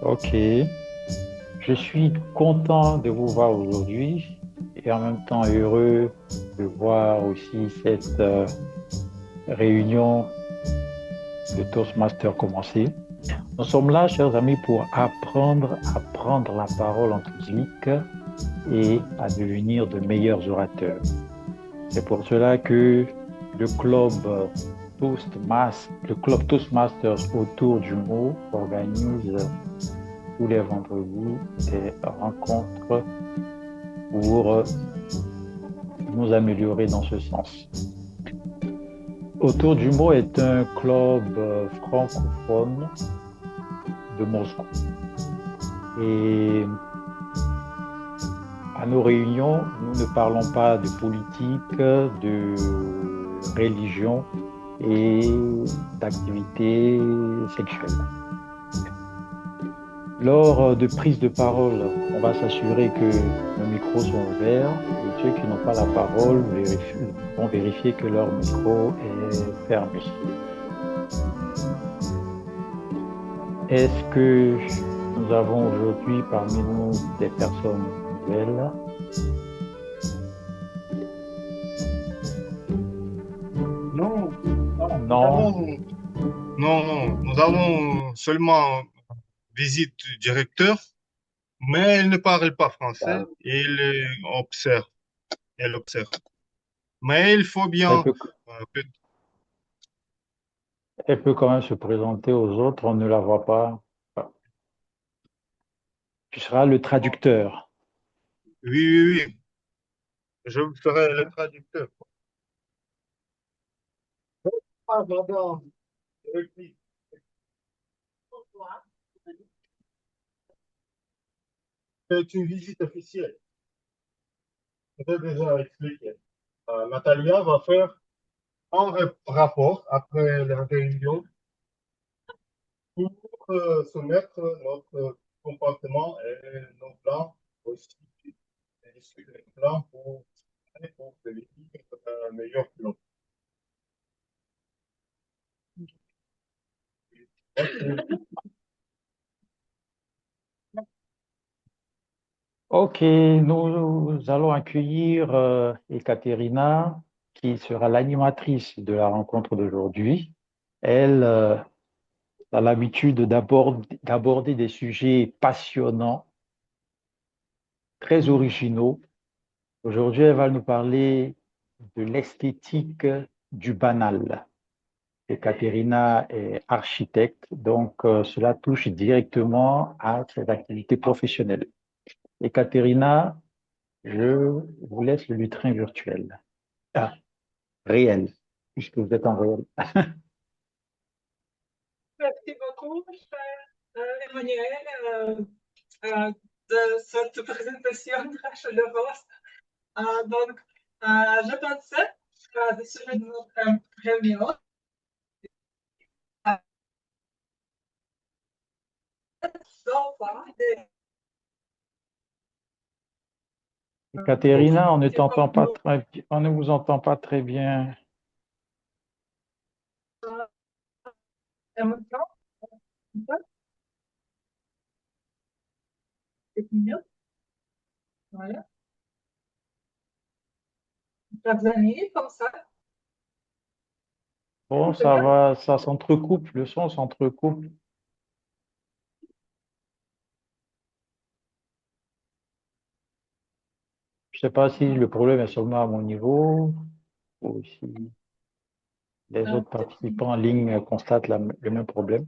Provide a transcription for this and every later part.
Ok, je suis content de vous voir aujourd'hui et en même temps heureux de voir aussi cette réunion de Toastmasters commencer. Nous sommes là, chers amis, pour apprendre à prendre la parole en public et à devenir de meilleurs orateurs. C'est pour cela que le club le club Toastmasters autour du mot organise tous les vendredis des rencontres pour nous améliorer dans ce sens. Autour du mot est un club francophone de Moscou. Et à nos réunions, nous ne parlons pas de politique, de religion et d'activités sexuelles. Lors de prise de parole, on va s'assurer que nos micros sont ouverts et ceux qui n'ont pas la parole vont vérifier que leur micro est fermé. Est-ce que nous avons aujourd'hui parmi nous des personnes nouvelles? Non, Non. nous avons seulement visite du directeur, mais elle ne parle pas français. Observe, elle observe. Mais il faut Elle bien, peut, peut- elle peut quand même se présenter aux autres, on ne la voit pas. Tu seras le traducteur. oui, je ferai le traducteur. Ah, madame, oui, c'est une visite officielle. Je t'ai déjà expliqué. Natalia va faire un rapport après la réunion pour soumettre notre comportement et nos plans aussi, et discuter des plans pour devenir un meilleur plan. Ok, nous allons accueillir Ekaterina, qui sera l'animatrice de la rencontre d'aujourd'hui. Elle a l'habitude d'aborder des sujets passionnants, très originaux. Aujourd'hui, elle va nous parler de l'esthétique du banal. Ekaterina est architecte, donc cela touche directement à ses activités professionnelles. Ekaterina, je vous laisse le lutrin virtuel. Ah, réel, puisque vous êtes en réel. Merci beaucoup, cher Emmanuel, euh, de cette présentation très chaleureuse. Donc, je pensais au sujet de notre réunion, donc, voilà, Ekaterina, on ne t'entend pas développement très, on ne vous entend pas très bien. émotionnel, c'est mieux. Voilà. Tanzanie, comme ça, Bon, c'est ça bien. va, ça s'entrecoupe, le son s'entrecoupe. Je ne sais pas si le problème est seulement à mon niveau ou si les autres Peut-être. participants en ligne constatent le même problème.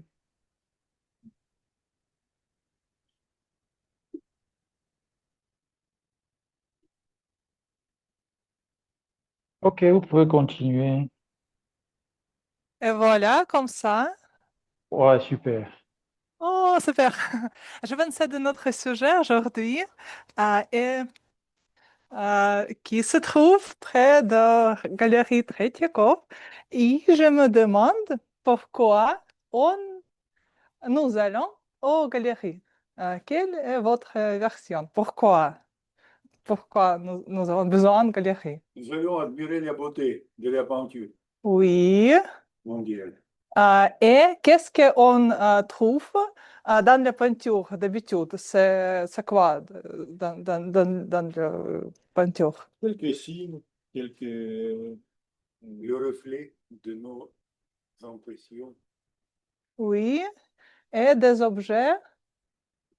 Ok, vous pouvez continuer. Et voilà, comme ça. Ouais, super. Oh, super. Je pensais de notre sujet aujourd'hui et qui se trouve près de Galerie Tretjakov. Et je me demande pourquoi nous allons aux galeries. Quelle est votre version? Pourquoi nous avons besoin de galeries? Nous allons admirer la beauté de la peinture Oui, mondiale. Et qu'est-ce qu'on trouve dans la peinture d'habitude? C'est quoi dans la peinture? Quelques signes, le reflet de nos impressions, Oui. Et des objets,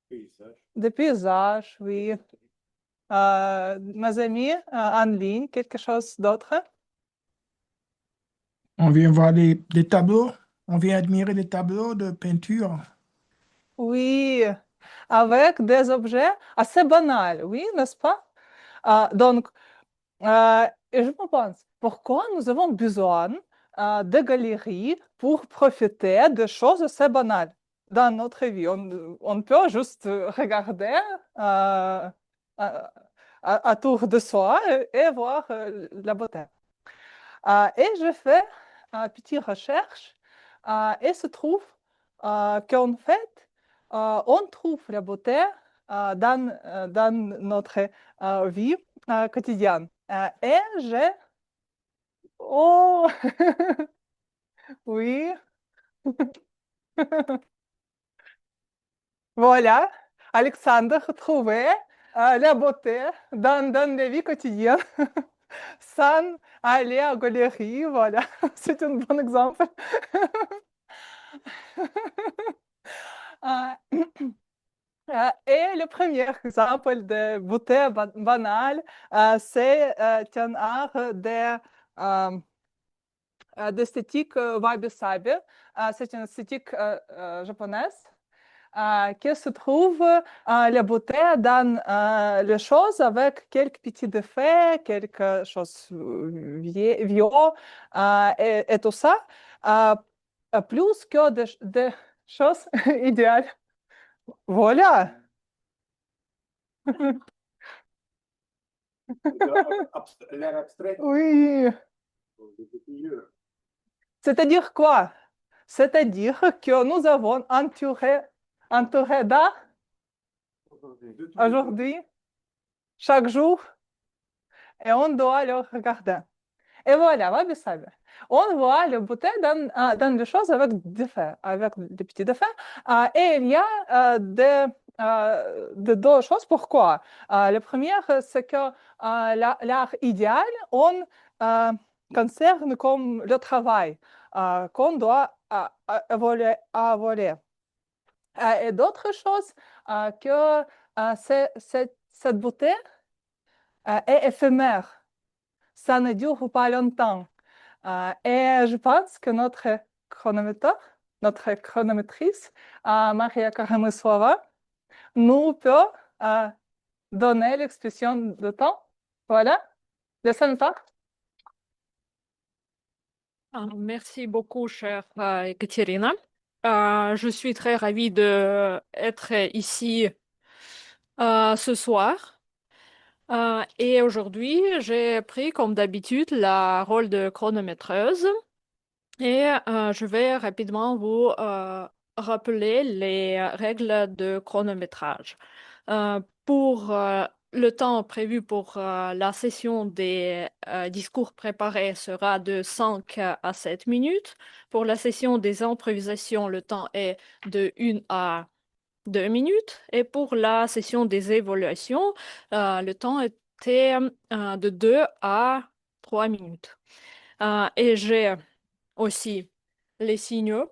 paysages. des paysages, oui. Mes amis, en ligne, quelque chose d'autre? On vient voir les tableaux, on vient admirer les tableaux de peinture. Oui, avec des objets assez banals, oui, n'est-ce pas? Donc, et je me pense, pourquoi nous avons besoin de galeries pour profiter de choses assez banales dans notre vie? On peut juste regarder autour de soi et voir la beauté. Et je fais une petite recherche et se trouve qu'en fait, on trouve la beauté dans notre vie quotidienne. Et j'ai... Oh, oui, voilà, Alexandre trouvait la beauté dans la vie quotidienne sans aller à la galerie. Voilà, c'est un bon exemple. Et le premier exemple de beauté banale, c'est un art d'esthétique wabi-sabi. C'est une esthétique japonaise qui se trouve la beauté dans les choses avec quelques petits défauts, quelque chose vieux et tout ça, plus que des choses idéales. Voilà. L'air abstrait. Oui. C'est-à-dire quoi? C'est-à-dire que nous avons entouré d'art aujourd'hui, chaque jour, et on doit le regarder. Et voilà, wabi-sabi. On voit la beauté dans les choses avec des petits défauts. Et il y a de deux choses. Pourquoi? La première, c'est que l'art idéal, on concerne comme le travail qu'on doit évoluer. Et d'autres choses, que cette beauté est éphémère. Ça ne dure pas longtemps. Et je pense que notre chronométre, notre chronométrice, Maria Karamysova, nous peut donner l'expression de temps. Voilà, le temps. Merci beaucoup, chère Ekaterina. Je suis très ravie d'être ici ce soir. Et aujourd'hui, j'ai pris, comme d'habitude, le rôle de chronométreuse. Et je vais rapidement vous rappeler les règles de chronométrage. Pour le temps prévu pour la session des discours préparés sera de 5 à 7 minutes. Pour la session des improvisations, le temps est de 1 à 2 minutes. Et pour la session des évaluations, le temps était de 2 à 3 minutes. Et j'ai aussi les signaux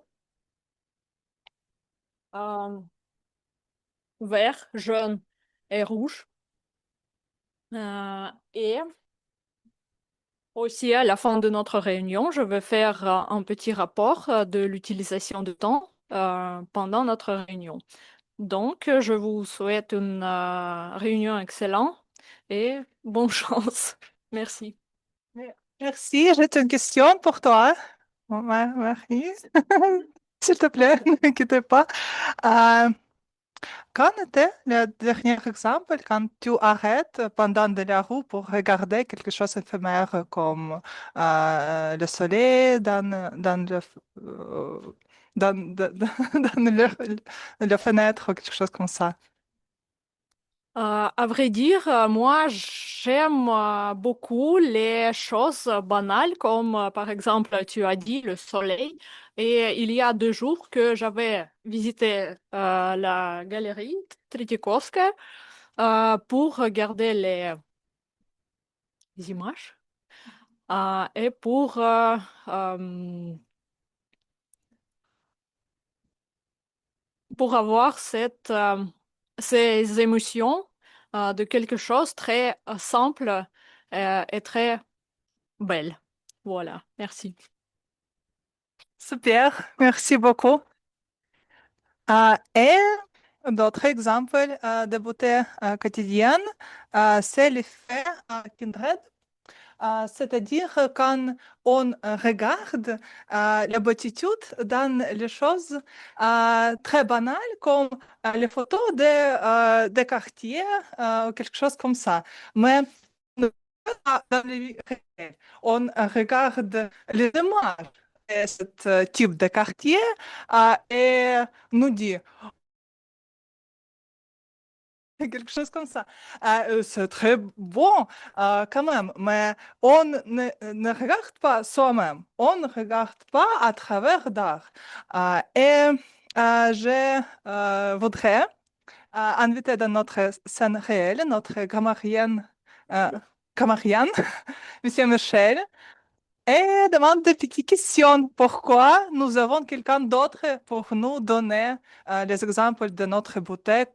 vert, jaune et rouge. Et aussi, à la fin de notre réunion, je vais faire un petit rapport de l'utilisation du temps pendant notre réunion. Donc, je vous souhaite une réunion excellente et bonne chance. Merci. Merci, j'ai une question pour toi, Marie. S'il te plaît, ne t'inquiète pas. Quand était le dernier exemple quand tu arrêtes pendant de la roue pour regarder quelque chose d'éphémère comme le soleil dans dans la fenêtre ou quelque chose comme ça? À vrai dire, moi, j'aime beaucoup les choses banales, comme par exemple, tu as dit, le soleil. Et il y a 2 jours que j'avais visité la galerie Tretyakovskaya pour regarder les images et pour avoir ces émotions de quelque chose très simple et très belle. Voilà, merci. Super, merci beaucoup. Et d'autres exemples de beauté quotidienne, c'est l'effet Kindred. C'est-à-dire quand on regarde la beautitude dans les choses très banales comme les photos de quartier ou quelque chose comme ça. Mais dans la vie réelle, on regarde les images de ce type de quartier et nous dit quelque chose comme ça. C'est très bon quand même, mais on ne regarde pas soi-même, on ne regarde pas à travers d'art. Et je voudrais inviter dans notre scène réelle notre grammarienne, Monsieur Michel, et demande des petites questions. Pourquoi nous avons quelqu'un d'autre pour nous donner les exemples de notre beauté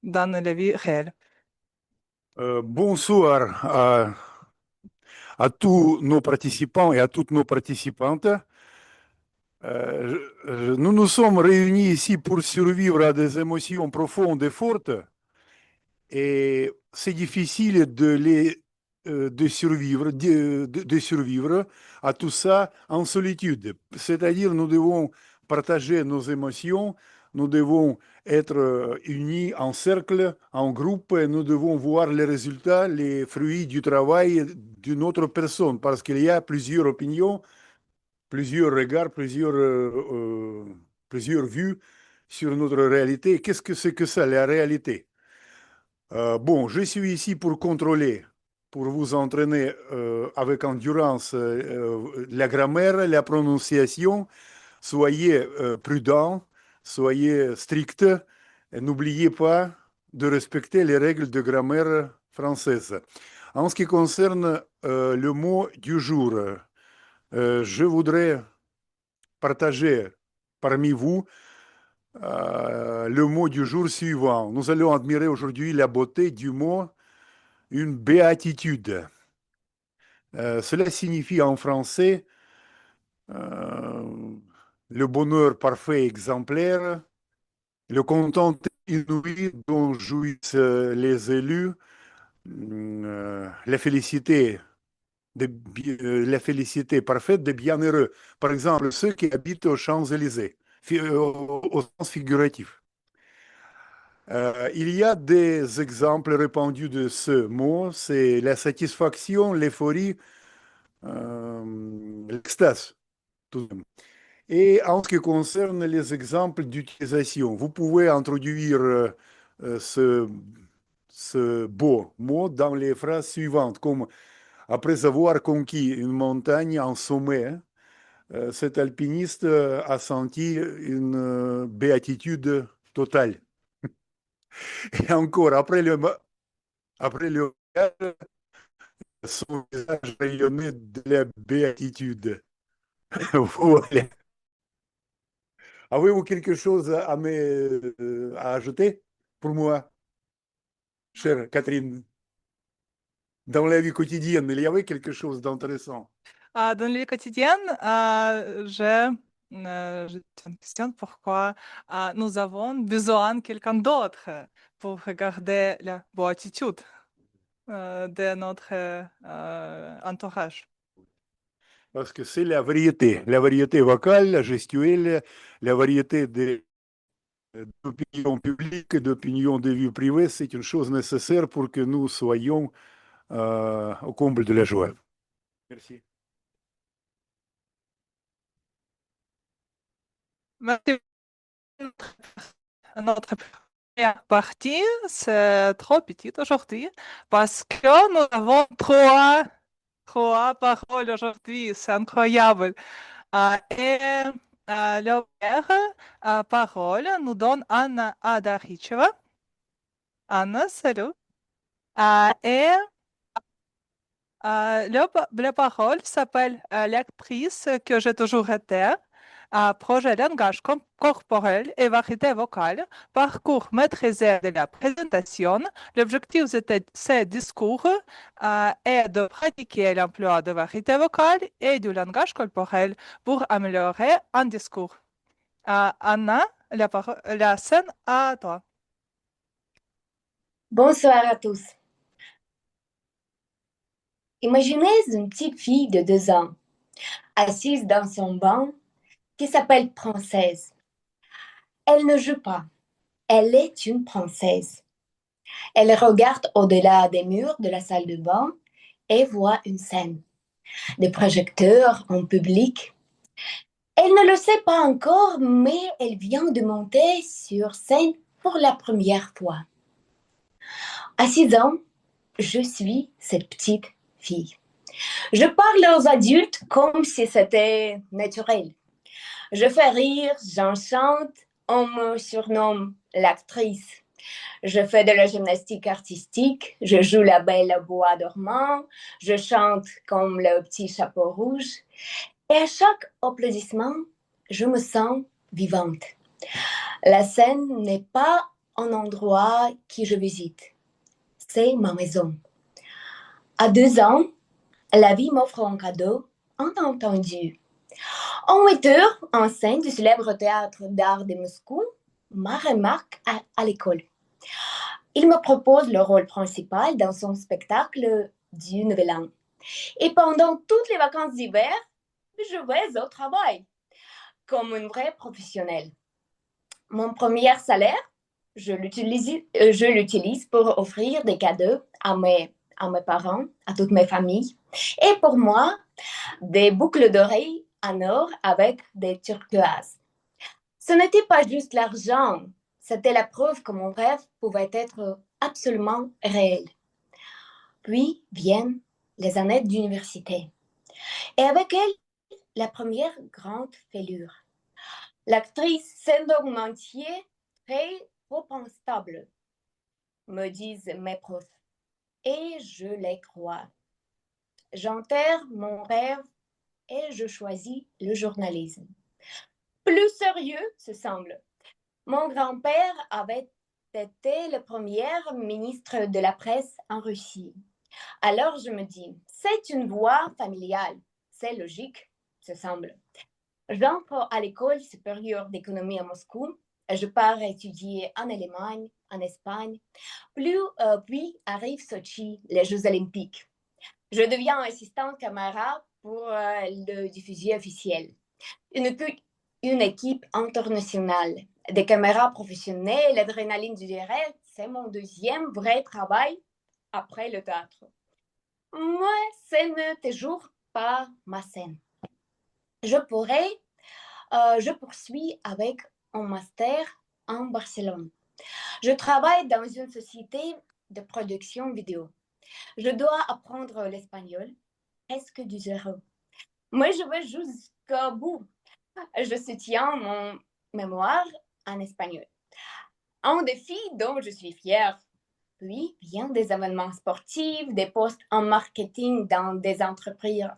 dans la vie réelle? Bonsoir à tous nos participants et à toutes nos participantes. Nous nous sommes réunis ici pour survivre à des émotions profondes et fortes. Et c'est difficile de survivre à tout ça en solitude. C'est-à-dire, nous devons partager nos émotions, nous devons être unis en cercle, en groupe, et nous devons voir les résultats, les fruits du travail d'une autre personne, parce qu'il y a plusieurs opinions, plusieurs regards, plusieurs vues sur notre réalité. Qu'est-ce que c'est que ça, la réalité? Bon, je suis ici pour contrôler, pour vous entraîner avec endurance la grammaire, la prononciation. Soyez prudents, soyez stricts et n'oubliez pas de respecter les règles de grammaire française. En ce qui concerne le mot du jour, je voudrais partager parmi vous le mot du jour suivant. Nous allons admirer aujourd'hui la beauté du mot une béatitude. Cela signifie en français le bonheur parfait exemplaire, le content inouï dont jouissent les élus, la félicité parfaite des bienheureux. Par exemple, ceux qui habitent aux Champs-Élysées, au sens figuratif. Il y a des exemples répandus de ce mot, c'est la satisfaction, l'euphorie, l'extase. Et en ce qui concerne les exemples d'utilisation, vous pouvez introduire ce beau mot dans les phrases suivantes, comme après avoir conquis une montagne en sommet, cet alpiniste a senti une béatitude totale. Et encore, après le voyage, son visage rayonnait de la béatitude. Voilà. Avez-vous quelque chose à ajouter pour moi, chère Catherine? Dans la vie quotidienne, il y avait quelque chose d'intéressant. Dans la vie quotidienne, j'ai une question pourquoi nous avons besoin de quelqu'un d'autre pour regarder la béatitude de notre entourage. Parce que c'est la variété vocale, la gestuelle, la variété d'opinion publique, d'opinion de vie privée, c'est une chose nécessaire pour que nous soyons au comble de la joie. Merci. Merci. Notre première partie, c'est trop petit aujourd'hui parce que nous avons trois paroles aujourd'hui. C'est incroyable. Et la première parole nous donne Anna Adaricheva. Anna, salut. Et la parole s'appelle l'actrice que j'ai toujours été. Projet langage corporel et variété vocale, parcours maîtrisé de la présentation. L'objectif de ces discours est de pratiquer l'emploi de variété vocale et du langage corporel pour améliorer un discours. Anna, la scène à toi. Bonsoir à tous. Imaginez une petite fille de 2 ans, assise dans son banc, qui s'appelle Princesse. Elle ne joue pas, elle est une princesse. Elle regarde au-delà des murs de la salle de bain et voit une scène, des projecteurs en public. Elle ne le sait pas encore, mais elle vient de monter sur scène pour la première fois. À 6 ans, je suis cette petite fille. Je parle aux adultes comme si c'était naturel. Je fais rire, j'enchante, on me surnomme l'actrice. Je fais de la gymnastique artistique, je joue la belle au bois dormant, je chante comme le petit chapeau rouge. Et à chaque applaudissement, je me sens vivante. La scène n'est pas un endroit que je visite, c'est ma maison. À 2 ans, la vie m'offre un cadeau inattendu. Un metteur en scène du célèbre théâtre d'art de Moscou m'a remarqué à l'école. Il me propose le rôle principal dans son spectacle du Nouvel An. Et pendant toutes les vacances d'hiver, je vais au travail comme une vraie professionnelle. Mon premier salaire, je l'utilise pour offrir des cadeaux à mes parents, à toute ma famille. Et pour moi, des boucles d'oreilles en or avec des turquoises. Ce n'était pas juste l'argent, c'était la preuve que mon rêve pouvait être absolument réel. Puis viennent les années d'université. Et avec elles, la première grande fêlure. L'actrice s'endogmentier très trop instable, me disent mes profs. Et je les crois. J'enterre mon rêve et je choisis le journalisme. Plus sérieux, ce semble. Mon grand-père avait été le premier ministre de la presse en Russie. Alors je me dis, c'est une voie familiale, c'est logique, ce semble. J'entre à l'école supérieure d'économie à Moscou. Je pars étudier en Allemagne, en Espagne. Puis arrive Sochi, les Jeux Olympiques. Je deviens assistante caméra pour le diffusier officiel. Une équipe internationale, des caméras professionnelles, l'adrénaline du direct, c'est mon deuxième vrai travail après le théâtre. Moi, ce n'est toujours pas ma scène. Je poursuis avec un master en Barcelone. Je travaille dans une société de production vidéo. Je dois apprendre l'espagnol, presque du zéro. Moi, je vais jusqu'au bout. Je soutiens mon mémoire en espagnol. Un défi dont je suis fière. Puis vient des événements sportifs, des postes en marketing dans des entreprises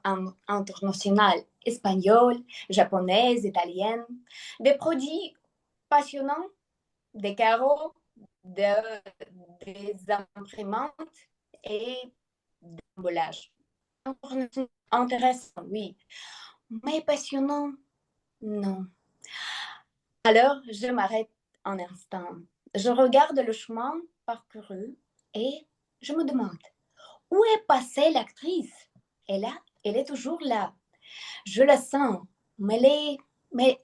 internationales espagnoles, japonaises, italiennes, des produits passionnants, des carreaux, des imprimantes et des emballages. Intéressant, oui, mais passionnant, non. Alors, je m'arrête un instant. Je regarde le chemin parcouru et je me demande, où est passée l'actrice? Elle est toujours là. Je la sens, mais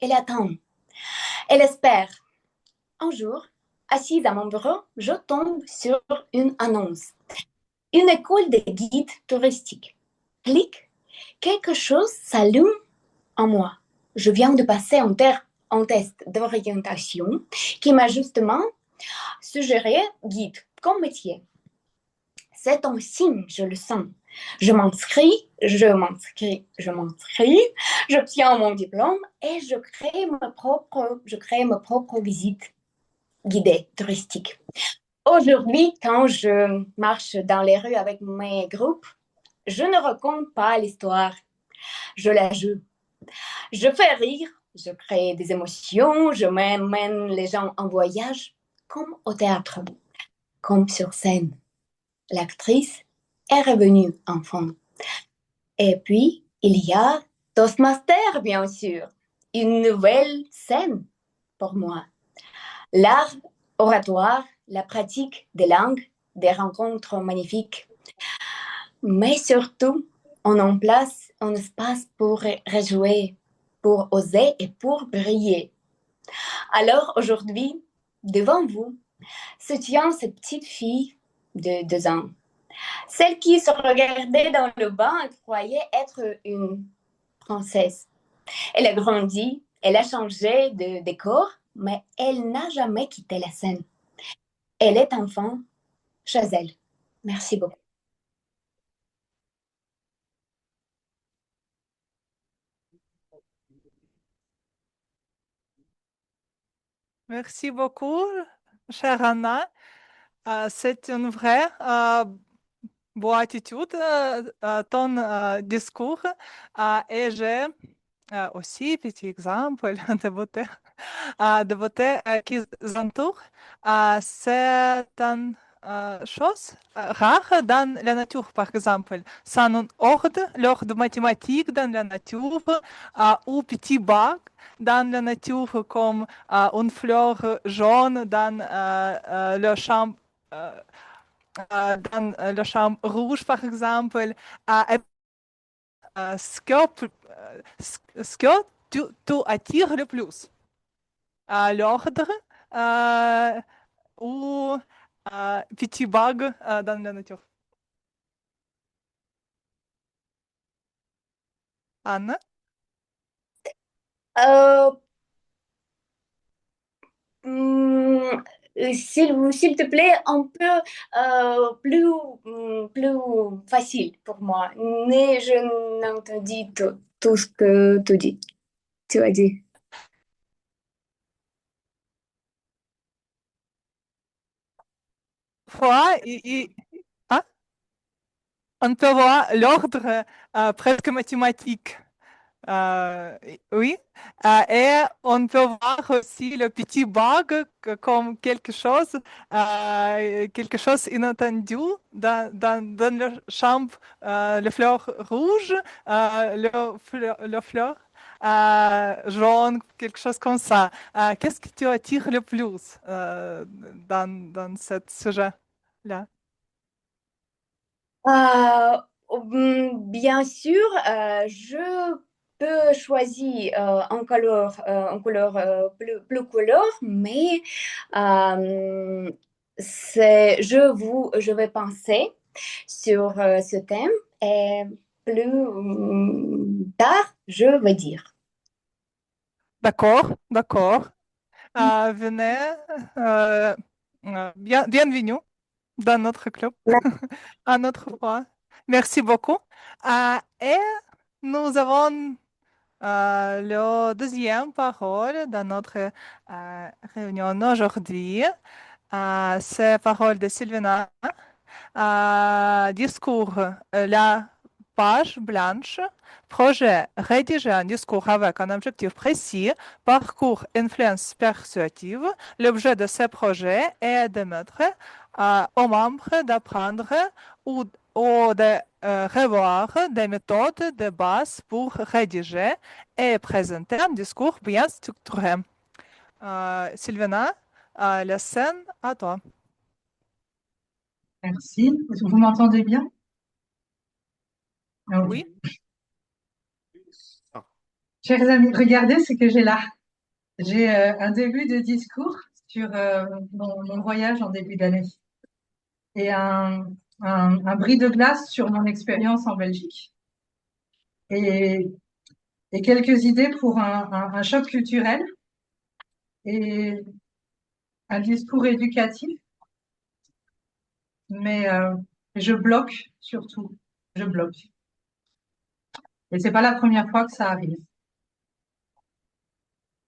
elle attend. Elle espère. Un jour, assise à mon bureau, je tombe sur une annonce. Une école de guides touristiques. Clic, quelque chose s'allume en moi. Je viens de passer un test d'orientation qui m'a justement Suggérer guide comme métier. C'est un signe, je le sens. Je m'inscris, j'obtiens mon diplôme et je crée ma propre visite guidée touristique. Aujourd'hui, quand je marche dans les rues avec mes groupes, je ne raconte pas l'histoire, je la joue. Je fais rire, je crée des émotions, je mène les gens en voyage, comme au théâtre, comme sur scène. L'actrice est revenue enfant. Et puis, il y a Toastmaster, bien sûr, une nouvelle scène pour moi. L'art oratoire, la pratique des langues, des rencontres magnifiques. Mais surtout, on en place un espace pour rejouer, pour oser et pour briller. Alors aujourd'hui, devant vous, se tient cette petite fille de 2 ans. Celle qui se regardait dans le bain et croyait être une princesse. Elle a grandi, elle a changé de décor, mais elle n'a jamais quitté la scène. Elle est enfant chez elle. Merci beaucoup. Merci beaucoup, chère Anna. C'est une vraie bonne attitude, ton discours. Et j'ai aussi petit exemple de beauté qui entoure. C'est une chose rare dans la nature, par exemple. C'est un ordre mathématique dans la nature ou petit bug dans la nature comme une fleur jaune dans le champ rouge, par exemple. Et ce que tu attires le plus? L'ordre ou petit bug dans la nature? Anna? Euh, s'il te plaît, un peu plus facile pour moi. Mais je n'entendis tout ce que tu as dit. Fois, hein? On peut voir l'ordre presque mathématique. Euh, oui, et on peut voir aussi le petit bug comme quelque chose inattendu dans le champ, le fleur rouge, le fleur jaune, quelque chose comme ça. Qu'est-ce que tu attires le plus dans ce sujet-là? Bien sûr, je peux choisir en couleur plus couleur, mais je vais penser sur ce thème et plus tard, je vais dire. D'accord, d'accord. Venez, bienvenue dans notre club à notre fois. Merci beaucoup. Et nous avons le deuxième parole dans notre réunion aujourd'hui. C'est parole de Sylvina. Discours, la page blanche. Projet, rédiger un discours avec un objectif précis. Parcours, influence persuasive. L'objet de ce projet est de mettre aux membres d'apprendre ou de revoir des méthodes de base pour rédiger et présenter un discours bien structuré. Sylvana, la scène à toi. Merci. Est-ce que vous m'entendez bien? Ah Oui. Chers amis, regardez ce que j'ai là. J'ai un début de discours sur mon voyage en début d'année et un bris de glace sur mon expérience en Belgique et, et quelques idées pour un choc culturel et un discours éducatif, mais je bloque surtout. Je bloque. Et c'est pas la première fois que ça arrive.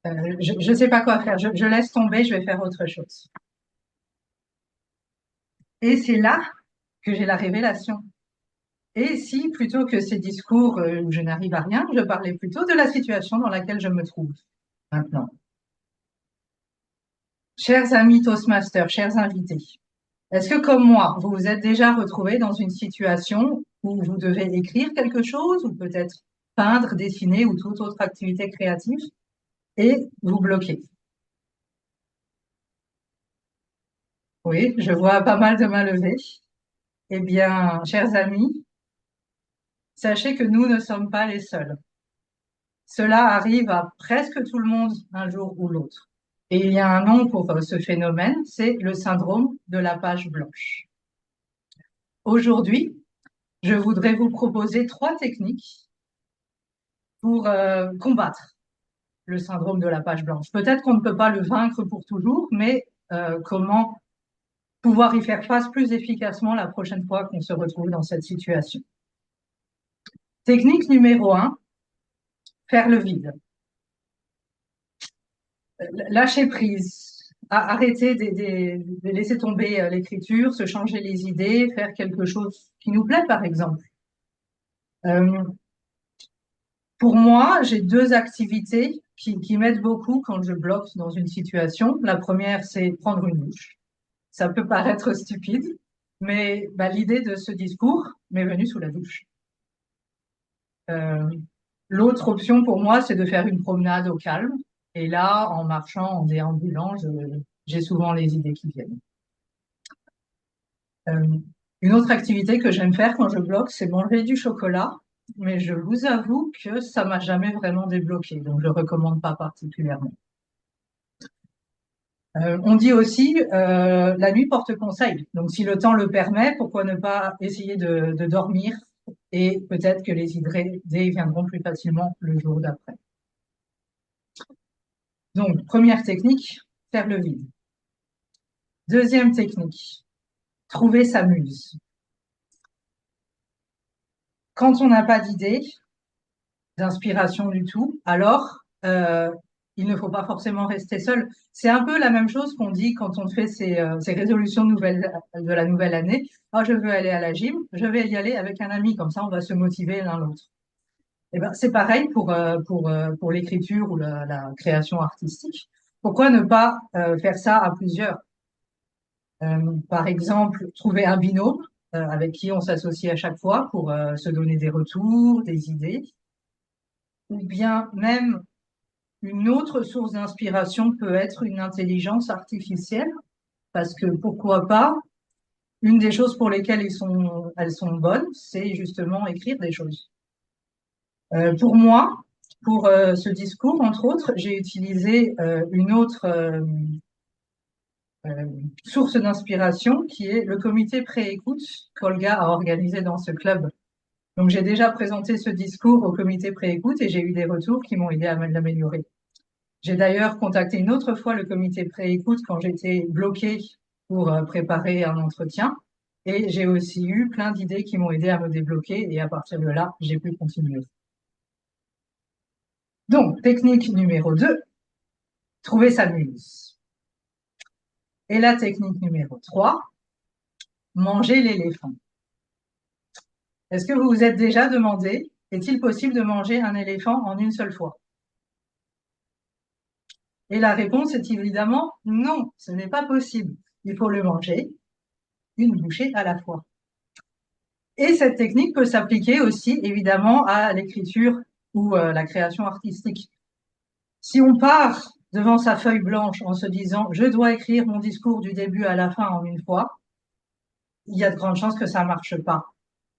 Je ne sais pas quoi faire. Je laisse tomber, je vais faire autre chose. Et c'est là que j'ai la révélation. Et si, plutôt que ces discours où je n'arrive à rien, je parlais plutôt de la situation dans laquelle je me trouve maintenant. Chers amis Toastmasters, chers invités, est-ce que comme moi, vous vous êtes déjà retrouvés dans une situation où vous devez écrire quelque chose ou peut-être peindre, dessiner ou toute autre activité créative et vous bloquez? Oui, je vois pas mal de mains levées. Eh bien, chers amis, sachez que nous ne sommes pas les seuls. Cela arrive à presque tout le monde un jour ou l'autre. Et il y a un nom pour ce phénomène, c'est le syndrome de la page blanche. Aujourd'hui, je voudrais vous proposer 3 techniques pour combattre le syndrome de la page blanche. Peut-être qu'on ne peut pas le vaincre pour toujours, mais comment pouvoir y faire face plus efficacement la prochaine fois qu'on se retrouve dans cette situation. Technique numéro 1, faire le vide. Lâcher prise, arrêter de laisser tomber l'écriture, se changer les idées, faire quelque chose qui nous plaît, par exemple. Pour moi, j'ai 2 activités qui m'aident beaucoup quand je bloque dans une situation. La première, c'est prendre une douche. Ça peut paraître stupide, mais l'idée de ce discours m'est venue sous la douche. L'autre option pour moi, c'est de faire une promenade au calme. Et là, en marchant, en déambulant, j'ai souvent les idées qui viennent. Une autre activité que j'aime faire quand je bloque, c'est manger du chocolat. Mais je vous avoue que ça m'a jamais vraiment débloqué, donc je ne recommande pas particulièrement. On dit aussi la nuit porte conseil. Donc si le temps le permet, pourquoi ne pas essayer de dormir et peut-être que les idées viendront plus facilement le jour d'après. Donc première technique, faire le vide. Deuxième technique, trouver sa muse. Quand on n'a pas d'idée, d'inspiration du tout, alors il ne faut pas forcément rester seul. C'est un peu la même chose qu'on dit quand on fait ces résolutions de la nouvelle année. Ah, je veux aller à la gym, je vais y aller avec un ami, comme ça on va se motiver l'un l'autre. Eh ben, c'est pareil pour l'écriture ou la création artistique. Pourquoi ne pas faire ça à plusieurs? Par exemple, trouver un binôme avec qui on s'associe à chaque fois pour se donner des retours, des idées. Ou bien même une autre source d'inspiration peut être une intelligence artificielle, parce que pourquoi pas, une des choses pour lesquelles elles sont bonnes, c'est justement écrire des choses. Pour moi, pour ce discours, entre autres, j'ai utilisé une autre source d'inspiration qui est le comité pré-écoute qu'Olga a organisé dans ce club. Donc j'ai déjà présenté ce discours au comité pré-écoute et j'ai eu des retours qui m'ont aidé à l'améliorer. J'ai d'ailleurs contacté une autre fois le comité pré-écoute quand j'étais bloquée pour préparer un entretien. Et j'ai aussi eu plein d'idées qui m'ont aidé à me débloquer et à partir de là, j'ai pu continuer. Donc, technique numéro 2, trouver sa muse. Et la technique numéro 3, manger l'éléphant. Est-ce que vous vous êtes déjà demandé, est-il possible de manger un éléphant en une seule fois? Et la réponse est évidemment non, ce n'est pas possible. Il faut le manger une bouchée à la fois. Et cette technique peut s'appliquer aussi évidemment à l'écriture ou la création artistique. Si on part devant sa feuille blanche en se disant « je dois écrire mon discours du début à la fin en une fois », il y a de grandes chances que ça ne marche pas.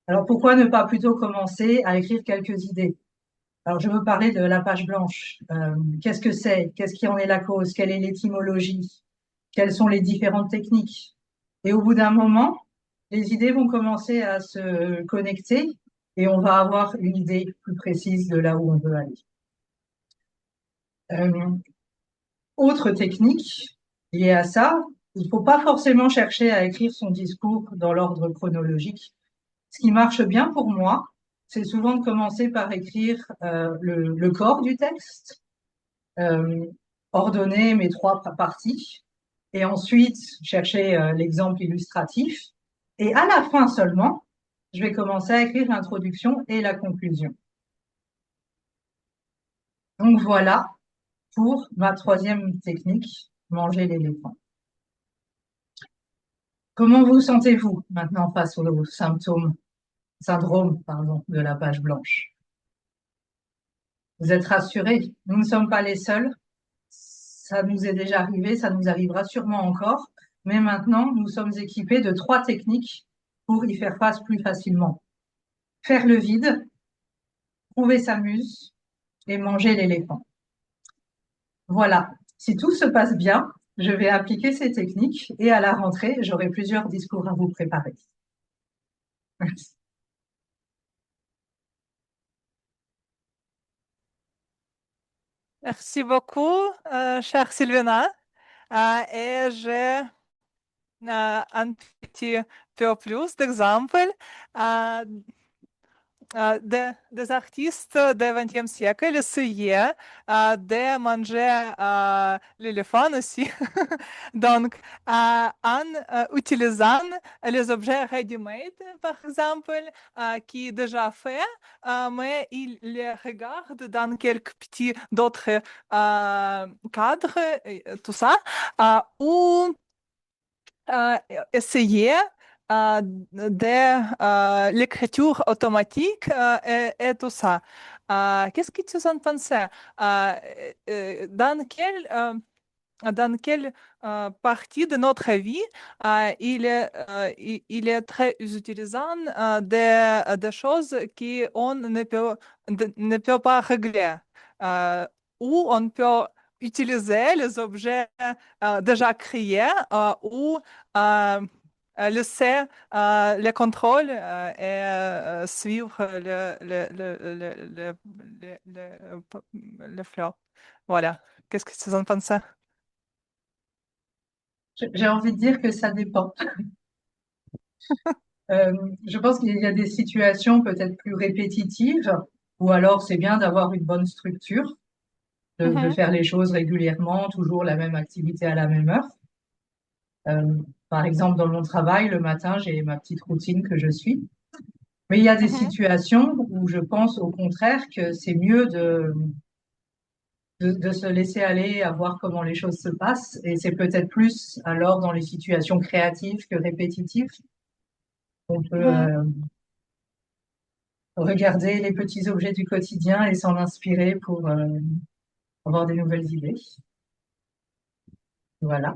Alors pourquoi ne pas plutôt commencer à écrire quelques idées? Alors, je veux parler de la page blanche. Qu'est-ce que c'est? Qu'est-ce qui en est la cause? Quelle est l'étymologie? Quelles sont les différentes techniques? Et au bout d'un moment, les idées vont commencer à se connecter et on va avoir une idée plus précise de là où on veut aller. Autre technique, Lié à ça, il ne faut pas forcément chercher à écrire son discours dans l'ordre chronologique. Ce qui marche bien pour moi, c'est souvent de commencer par écrire le corps du texte, euh, ordonner mes trois parties, et ensuite chercher l'exemple illustratif. Et à la fin seulement, je vais commencer à écrire l'introduction et la conclusion. Donc voilà pour ma troisième technique, manger l'éléphant. Comment vous sentez-vous maintenant face aux syndrome, pardon, de la page blanche? Vous êtes rassurés? Nous ne sommes pas les seuls. Ça nous est déjà arrivé, ça nous arrivera sûrement encore. Mais maintenant, nous sommes équipés de 3 techniques pour y faire face plus facilement. Faire le vide, trouver sa muse et manger l'éléphant. Voilà. Si tout se passe bien, je vais appliquer ces techniques et à la rentrée, j'aurai plusieurs discours à vous préparer. Merci. Merci beaucoup, chère Sylvina. Et j'ai un petit peu plus d'exemples des artistes du XXe siècle essayaient de manger l'éléphant aussi. Donc, en utilisant les objets ready-made, par exemple, qui est déjà fait, mais ils les regardent dans quelques petits d'autres cadres, tout ça, ou essayer de l'écriture automatique et tout ça. Qu'est-ce que tu en pensais? Dans quelle partie de notre vie il est très utilisant des choses qu'on ne peut pas régler, ou on peut utiliser les objets déjà créés ou laisser le contrôle et suivre le flow. Voilà. Qu'est-ce que tu en penses? J'ai envie de dire que ça dépend. Je pense qu'il y a des situations peut-être plus répétitives, ou alors c'est bien d'avoir une bonne structure, de faire les choses régulièrement, toujours la même activité à la même heure. Par exemple, dans mon travail, le matin, j'ai ma petite routine que je suis. Mais il y a des situations où je pense au contraire que c'est mieux de se laisser aller à voir comment les choses se passent. Et c'est peut-être plus alors dans les situations créatives que répétitives qu'on peut regarder les petits objets du quotidien et s'en inspirer pour avoir des nouvelles idées. Voilà.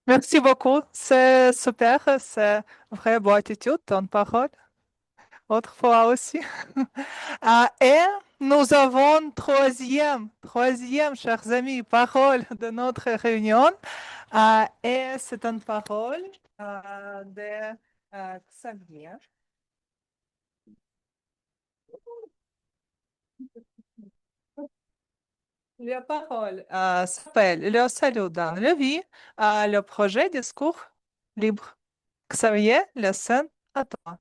Merci beaucoup. C'est super. C'est vraie bonne attitude, ton parole. Autrefois aussi. Et nous avons troisième, chers amis, parole de notre réunion. Et c'est une parole de Xavier. La parole s'appelle Le salut dans la vie, le projet discours libre. Xavier, la scène à toi.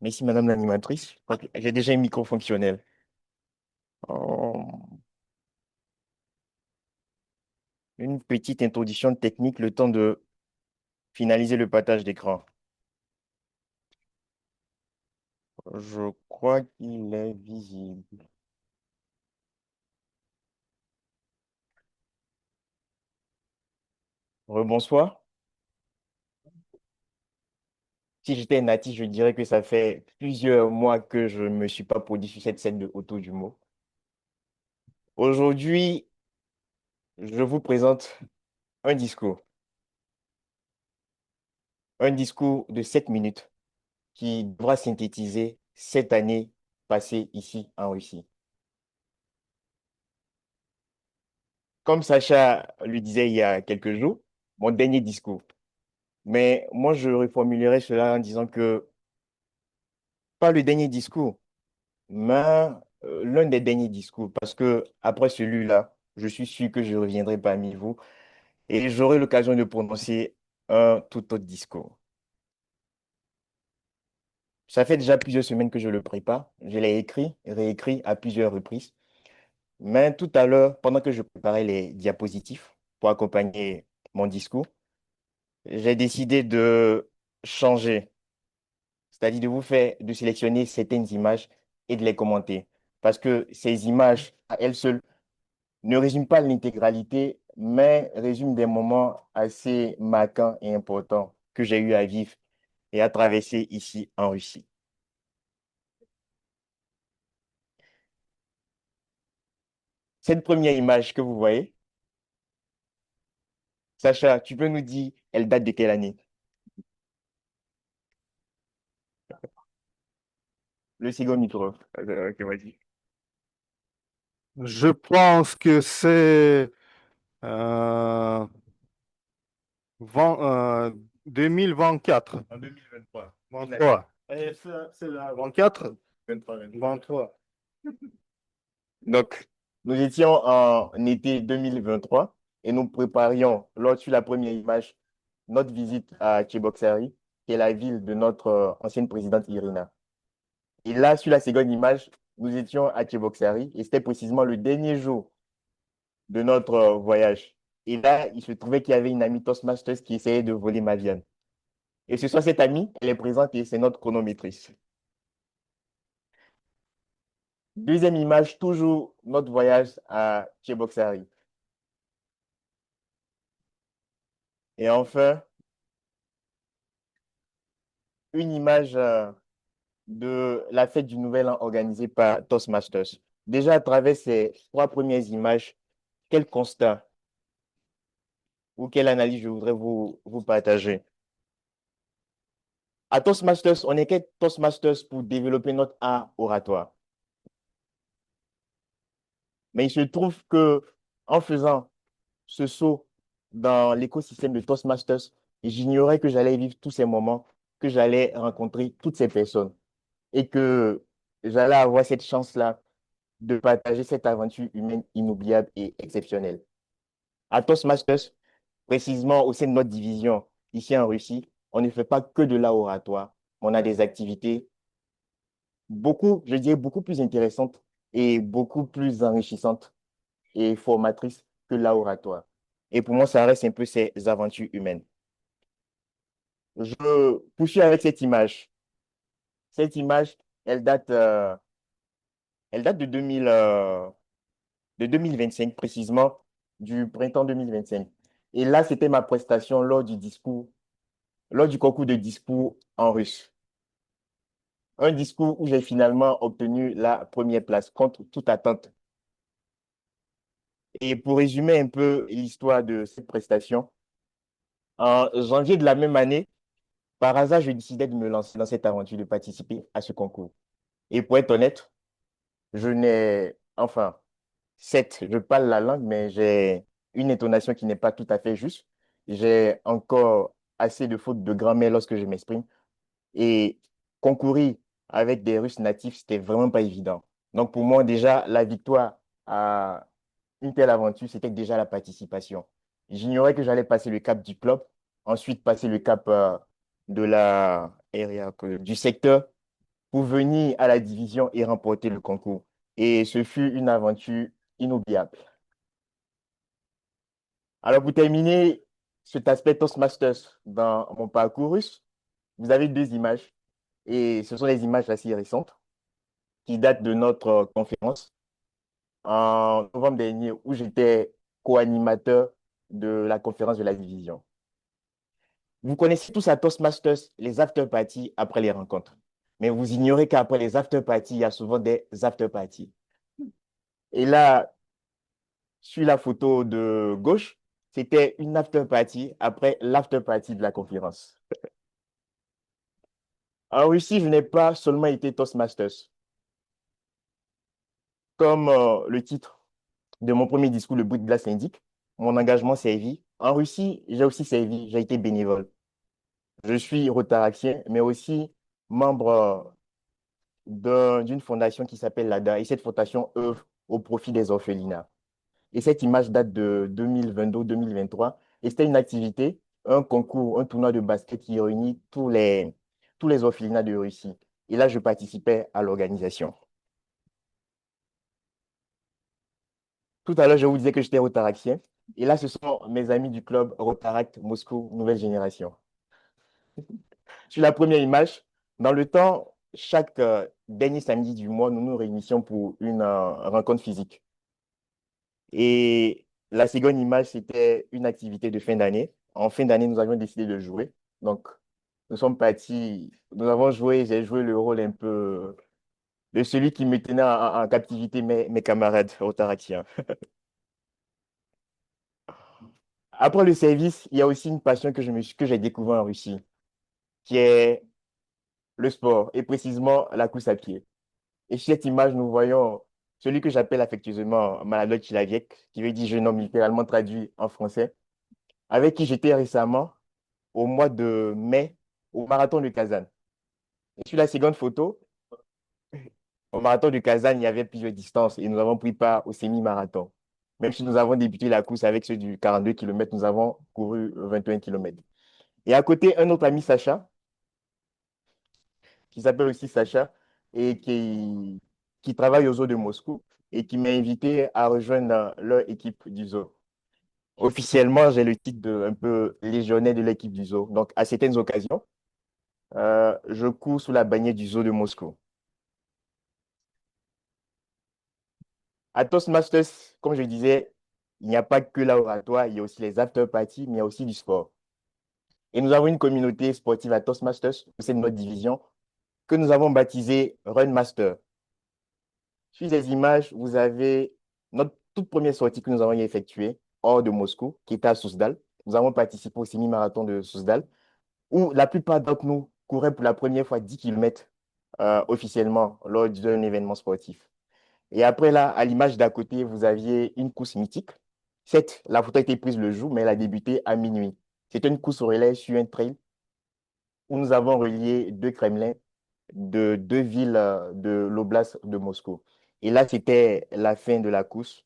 Merci, Madame l'animatrice. Je crois que j'ai déjà un micro fonctionnel. Oh, une petite introduction technique, le temps de finaliser le partage d'écran. Je crois qu'il est visible. Rebonsoir. Si j'étais natif, je dirais que ça fait plusieurs mois que je ne me suis pas produit sur cette scène de Auto Jumeau. Aujourd'hui, je vous présente un discours. Un discours de 7 minutes qui devra synthétiser cette année passée ici en Russie. Comme Sacha lui disait il y a quelques jours, mon dernier discours. Mais moi, je reformulerai cela en disant que pas le dernier discours, mais l'un des derniers discours, parce que après celui-là, je suis sûr que je reviendrai parmi vous et j'aurai l'occasion de prononcer un tout autre discours. Ça fait déjà plusieurs semaines que je le prépare. Je l'ai écrit, réécrit à plusieurs reprises. Mais tout à l'heure, pendant que je préparais les diapositives pour accompagner mon discours, j'ai décidé de changer, c'est-à-dire de sélectionner certaines images et de les commenter. Parce que ces images, à elles seules, ne résument pas l'intégralité, mais résument des moments assez marquants et importants que j'ai eu à vivre et à traverser ici en Russie. Cette première image que vous voyez, Sacha, tu peux nous dire, elle date de quelle année? Le second micro. Ok, vas-y. Je pense que c'est euh, 2024. En 2023. 23. C'est la 24? 23. Donc, nous étions en été 2023 et nous préparions, lors sur la première image, notre visite à Tcheboksary, qui est la ville de notre ancienne présidente Irina. Et là, sur la seconde image, nous étions à Tcheboksary et c'était précisément le dernier jour de notre voyage. Et là, il se trouvait qu'il y avait une amie Toastmasters qui essayait de voler ma viande. Et ce soir, cette amie, elle est présente et c'est notre chronométrice. Deuxième image, toujours notre voyage à Tcheboksary. Et enfin, une image de la fête du Nouvel An organisée par Toastmasters. Déjà, à travers ces trois premières images, quel constat ou quelle analyse je voudrais vous partager? À Toastmasters, on est qu'à Toastmasters pour développer notre art oratoire. Mais il se trouve que en faisant ce saut dans l'écosystème de Toastmasters, j'ignorais que j'allais vivre tous ces moments, que j'allais rencontrer toutes ces personnes et que j'allais avoir cette chance-là de partager cette aventure humaine inoubliable et exceptionnelle. À Toastmasters, précisément au sein de notre division, ici en Russie, on ne fait pas que de l'art oratoire. On a des activités beaucoup, je dirais, beaucoup plus intéressantes et beaucoup plus enrichissantes et formatrices que l'art oratoire. Et pour moi, ça reste un peu ces aventures humaines. Je poursuis avec cette image. Cette image, elle date, euh, elle date de 2025 précisément, du printemps 2025. Et là, c'était ma prestation lors du concours de discours en russe. Un discours où j'ai finalement obtenu la première place contre toute attente. Et pour résumer un peu l'histoire de cette prestation, en janvier de la même année, par hasard, je décidais de me lancer dans cette aventure, de participer à ce concours. Et pour être honnête, enfin, certes, je parle la langue, mais j'ai une intonation qui n'est pas tout à fait juste. J'ai encore assez de fautes de grammaire lorsque je m'exprime. Et concourir avec des Russes natifs, c'était vraiment pas évident. Donc pour moi, déjà, la victoire à une telle aventure, c'était déjà la participation. J'ignorais que j'allais passer le cap du club, ensuite passer le cap de la area, du secteur pour venir à la division et remporter le concours. Et ce fut une aventure inoubliable. Alors, pour terminer cet aspect Toastmasters dans mon parcours russe, vous avez deux images. Et ce sont des images assez récentes qui datent de notre conférence en novembre dernier où j'étais co-animateur de la conférence de la division. Vous connaissez tous à Toastmasters les after-parties après les rencontres. Mais vous ignorez qu'après les after-parties, il y a souvent des after-parties. Et là, sur la photo de gauche, c'était une after-party après l'after-party de la conférence. En Russie, je n'ai pas seulement été Toastmasters. Comme le titre de mon premier discours, le bruit de glace l'indique, mon engagement servi. En Russie, j'ai aussi servi, j'ai été bénévole. Je suis rotaraxien, mais aussi membre d'une fondation qui s'appelle l'ADA. Et cette fondation œuvre au profit des orphelinats. Et cette image date de 2022-2023. Et c'était une activité, un concours, un tournoi de basket qui réunit tous les orphelinats de Russie. Et là, je participais à l'organisation. Tout à l'heure, je vous disais que j'étais rotaractien. Et là, ce sont mes amis du club Rotaract Moscou Nouvelle Génération. Sur la première image, dans le temps, chaque dernier samedi du mois, nous nous réunissions pour une rencontre physique. Et la seconde image, c'était une activité de fin d'année. En fin d'année, nous avions décidé de jouer. Donc, nous sommes partis, nous avons joué, j'ai joué le rôle un peu de celui qui me tenait en captivité, mes camarades rotaractiens. Après le service, il y a aussi une passion que j'ai découvert en Russie, qui est le sport, et précisément la course à pied. Et sur cette image, nous voyons celui que j'appelle affectueusement Maladot Chilaviek, qui veut dire jeune homme littéralement traduit en français, avec qui j'étais récemment au mois de mai au marathon de Kazan. Et sur la seconde photo, au marathon de Kazan, il y avait plusieurs distances et nous avons pris part au semi-marathon. Même si nous avons débuté la course avec ceux du 42 km, nous avons couru 21 km. Et à côté, un autre ami, Sacha, qui s'appelle aussi Sacha, et qui travaille au zoo de Moscou et qui m'a invité à rejoindre leur équipe du zoo. Officiellement, j'ai le titre de un peu légionnaire de l'équipe du zoo. Donc, à certaines occasions, je cours sous la bannière du zoo de Moscou. À Toastmasters, comme je disais, il n'y a pas que l'oratoire, il y a aussi les after-parties, mais il y a aussi du sport. Et nous avons une communauté sportive à Toastmasters, c'est notre division, que nous avons baptisée Run Master. Sur ces images, vous avez notre toute première sortie que nous avons effectuée hors de Moscou, qui était à Souzdal. Nous avons participé au semi-marathon de Souzdal, où la plupart d'entre nous couraient pour la première fois 10 km officiellement lors d'un événement sportif. Et après, là, à l'image d'à côté, vous aviez une course mythique. Certes, la photo a été prise le jour, mais elle a débuté à minuit. C'était une course au relais sur un trail où nous avons relié deux Kremlins de deux villes de l'oblast de Moscou. Et là, c'était la fin de la course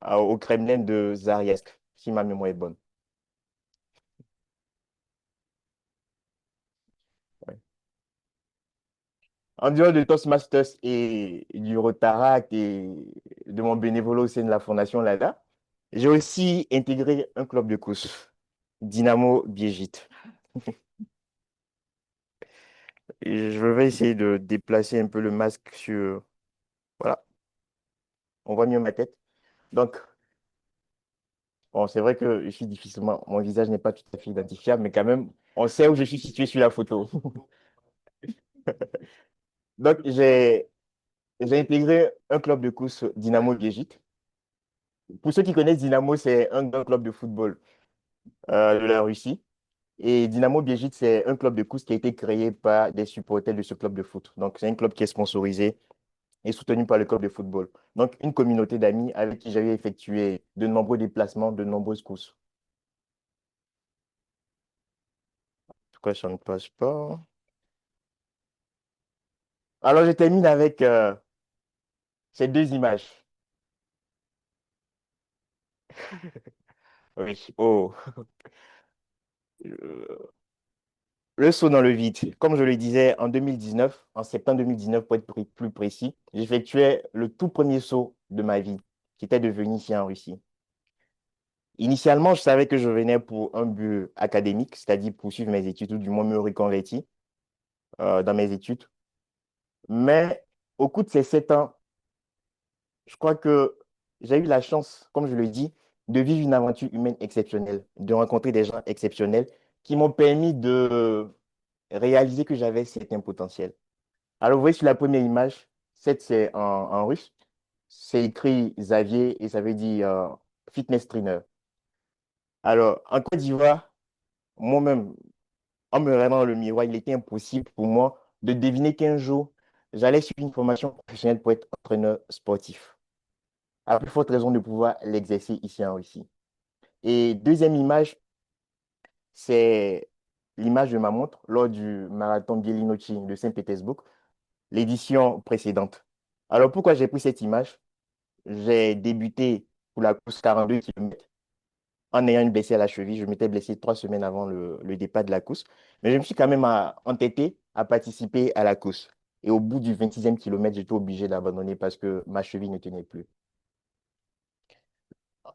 au Kremlin de Zariesk, si ma mémoire est bonne. Ouais. En dehors de Toastmasters et du Rotaract et de mon bénévolat au sein de la Fondation LADA, j'ai aussi intégré un club de course, Dynamo Biejit. Et je vais essayer de déplacer un peu le masque sur... Voilà, on voit mieux ma tête. Donc, bon, c'est vrai que je suis difficilement... Mon visage n'est pas tout à fait identifiable, mais quand même, on sait où je suis situé sur la photo. Donc, j'ai intégré un club de course Dynamo Biejit. Pour ceux qui connaissent Dynamo, c'est un grand club de football de la Russie. Et Dynamo Biejit, c'est un club de course qui a été créé par des supporters de ce club de foot. Donc, c'est un club qui est sponsorisé et soutenu par le club de football. Donc, une communauté d'amis avec qui j'avais effectué de nombreux déplacements, de nombreuses courses. Pourquoi ça ne passe pas? Alors, je termine avec ces deux images. Oui, oh. Euh, Le saut dans le vide. Comme je le disais, en 2019, en septembre 2019 pour être plus précis, j'effectuais le tout premier saut de ma vie, qui était de venir ici en Russie. Initialement, je savais que je venais pour un but académique, c'est-à-dire poursuivre mes études ou du moins me reconvertir dans mes études. Mais au cours de ces 7 ans, je crois que j'ai eu la chance, comme je le dis, de vivre une aventure humaine exceptionnelle, de rencontrer des gens exceptionnels qui m'ont permis de réaliser que j'avais certains potentiels. Alors, vous voyez sur la première image, c'est en russe, c'est écrit Xavier et ça veut dire fitness trainer. Alors, en Côte d'Ivoire, moi-même, en me regardant dans le miroir, il était impossible pour moi de deviner qu'un jour, j'allais suivre une formation professionnelle pour être entraîneur sportif. À plus forte raison de pouvoir l'exercer ici en Russie. Et deuxième image, c'est l'image de ma montre lors du marathon Bielinochi de Saint-Pétersbourg, l'édition précédente. Alors pourquoi j'ai pris cette image? J'ai débuté pour la course 42 km en ayant une blessée à la cheville. Je m'étais blessé 3 semaines avant le départ de la course. Mais je me suis quand même entêté à participer à la course. Et au bout du 26e kilomètre, j'étais obligé d'abandonner parce que ma cheville ne tenait plus.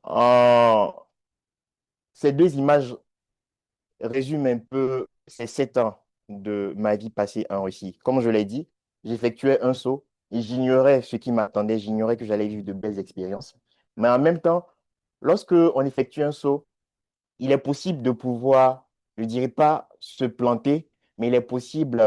En- Ces deux images résument un peu ces 7 ans de ma vie passée en Russie. Comme je l'ai dit, j'effectuais un saut et j'ignorais ce qui m'attendait, j'ignorais que j'allais vivre de belles expériences. Mais en même temps, lorsque on effectue un saut, il est possible de pouvoir, je ne dirais pas se planter, mais il est possible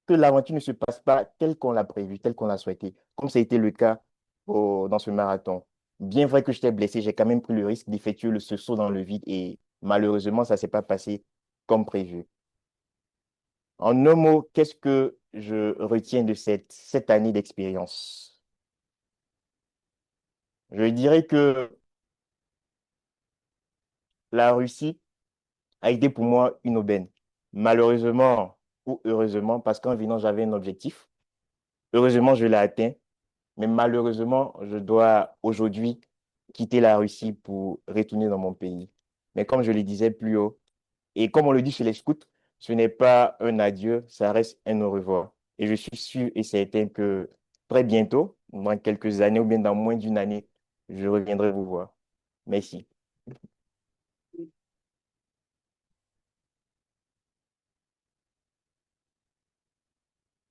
que l'aventure ne se passe pas telle qu'on l'a prévu, telle qu'on l'a souhaité, comme ça a été le cas dans ce marathon. Bien vrai que j'étais blessé, j'ai quand même pris le risque d'effectuer ce saut dans le vide et malheureusement, ça ne s'est pas passé comme prévu. En un mot, qu'est-ce que je retiens de cette année d'expérience? Je dirais que la Russie a été pour moi une aubaine. Malheureusement ou heureusement, parce qu'en venant, j'avais un objectif. Heureusement, je l'ai atteint, mais malheureusement, je dois aujourd'hui quitter la Russie pour retourner dans mon pays. Mais comme je le disais plus haut, et comme on le dit chez les scouts, ce n'est pas un adieu, ça reste un au revoir. Et je suis sûr et certain que très bientôt, dans quelques années ou bien dans moins d'une année, je reviendrai vous voir. Merci.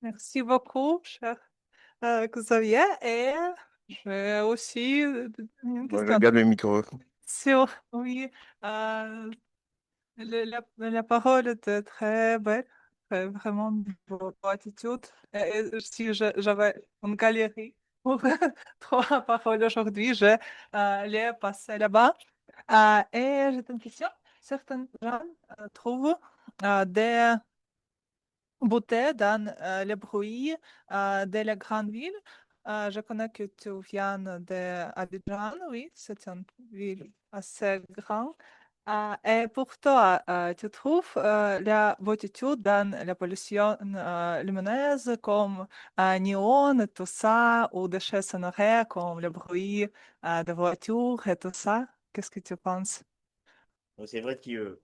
Merci beaucoup, cher Xavier. Et j'ai aussi une Bon, je question. regarde le micro. Oui, la parole était très belle, vraiment votre attitude. Et si j'avais une galerie pour trouver la parole aujourd'hui, je l'ai passée là-bas. Et j'ai une question. Certains gens trouvent des beauté dans le bruit de la grande ville. Je connais que tu viens d'Abidjan, oui, c'est une ville assez grande. Et pour toi, tu trouves la beauté dans la pollution lumineuse comme néon et tout ça, ou des choses sonores comme le bruit de voitures et tout ça? Qu'est-ce que tu penses? C'est vrai que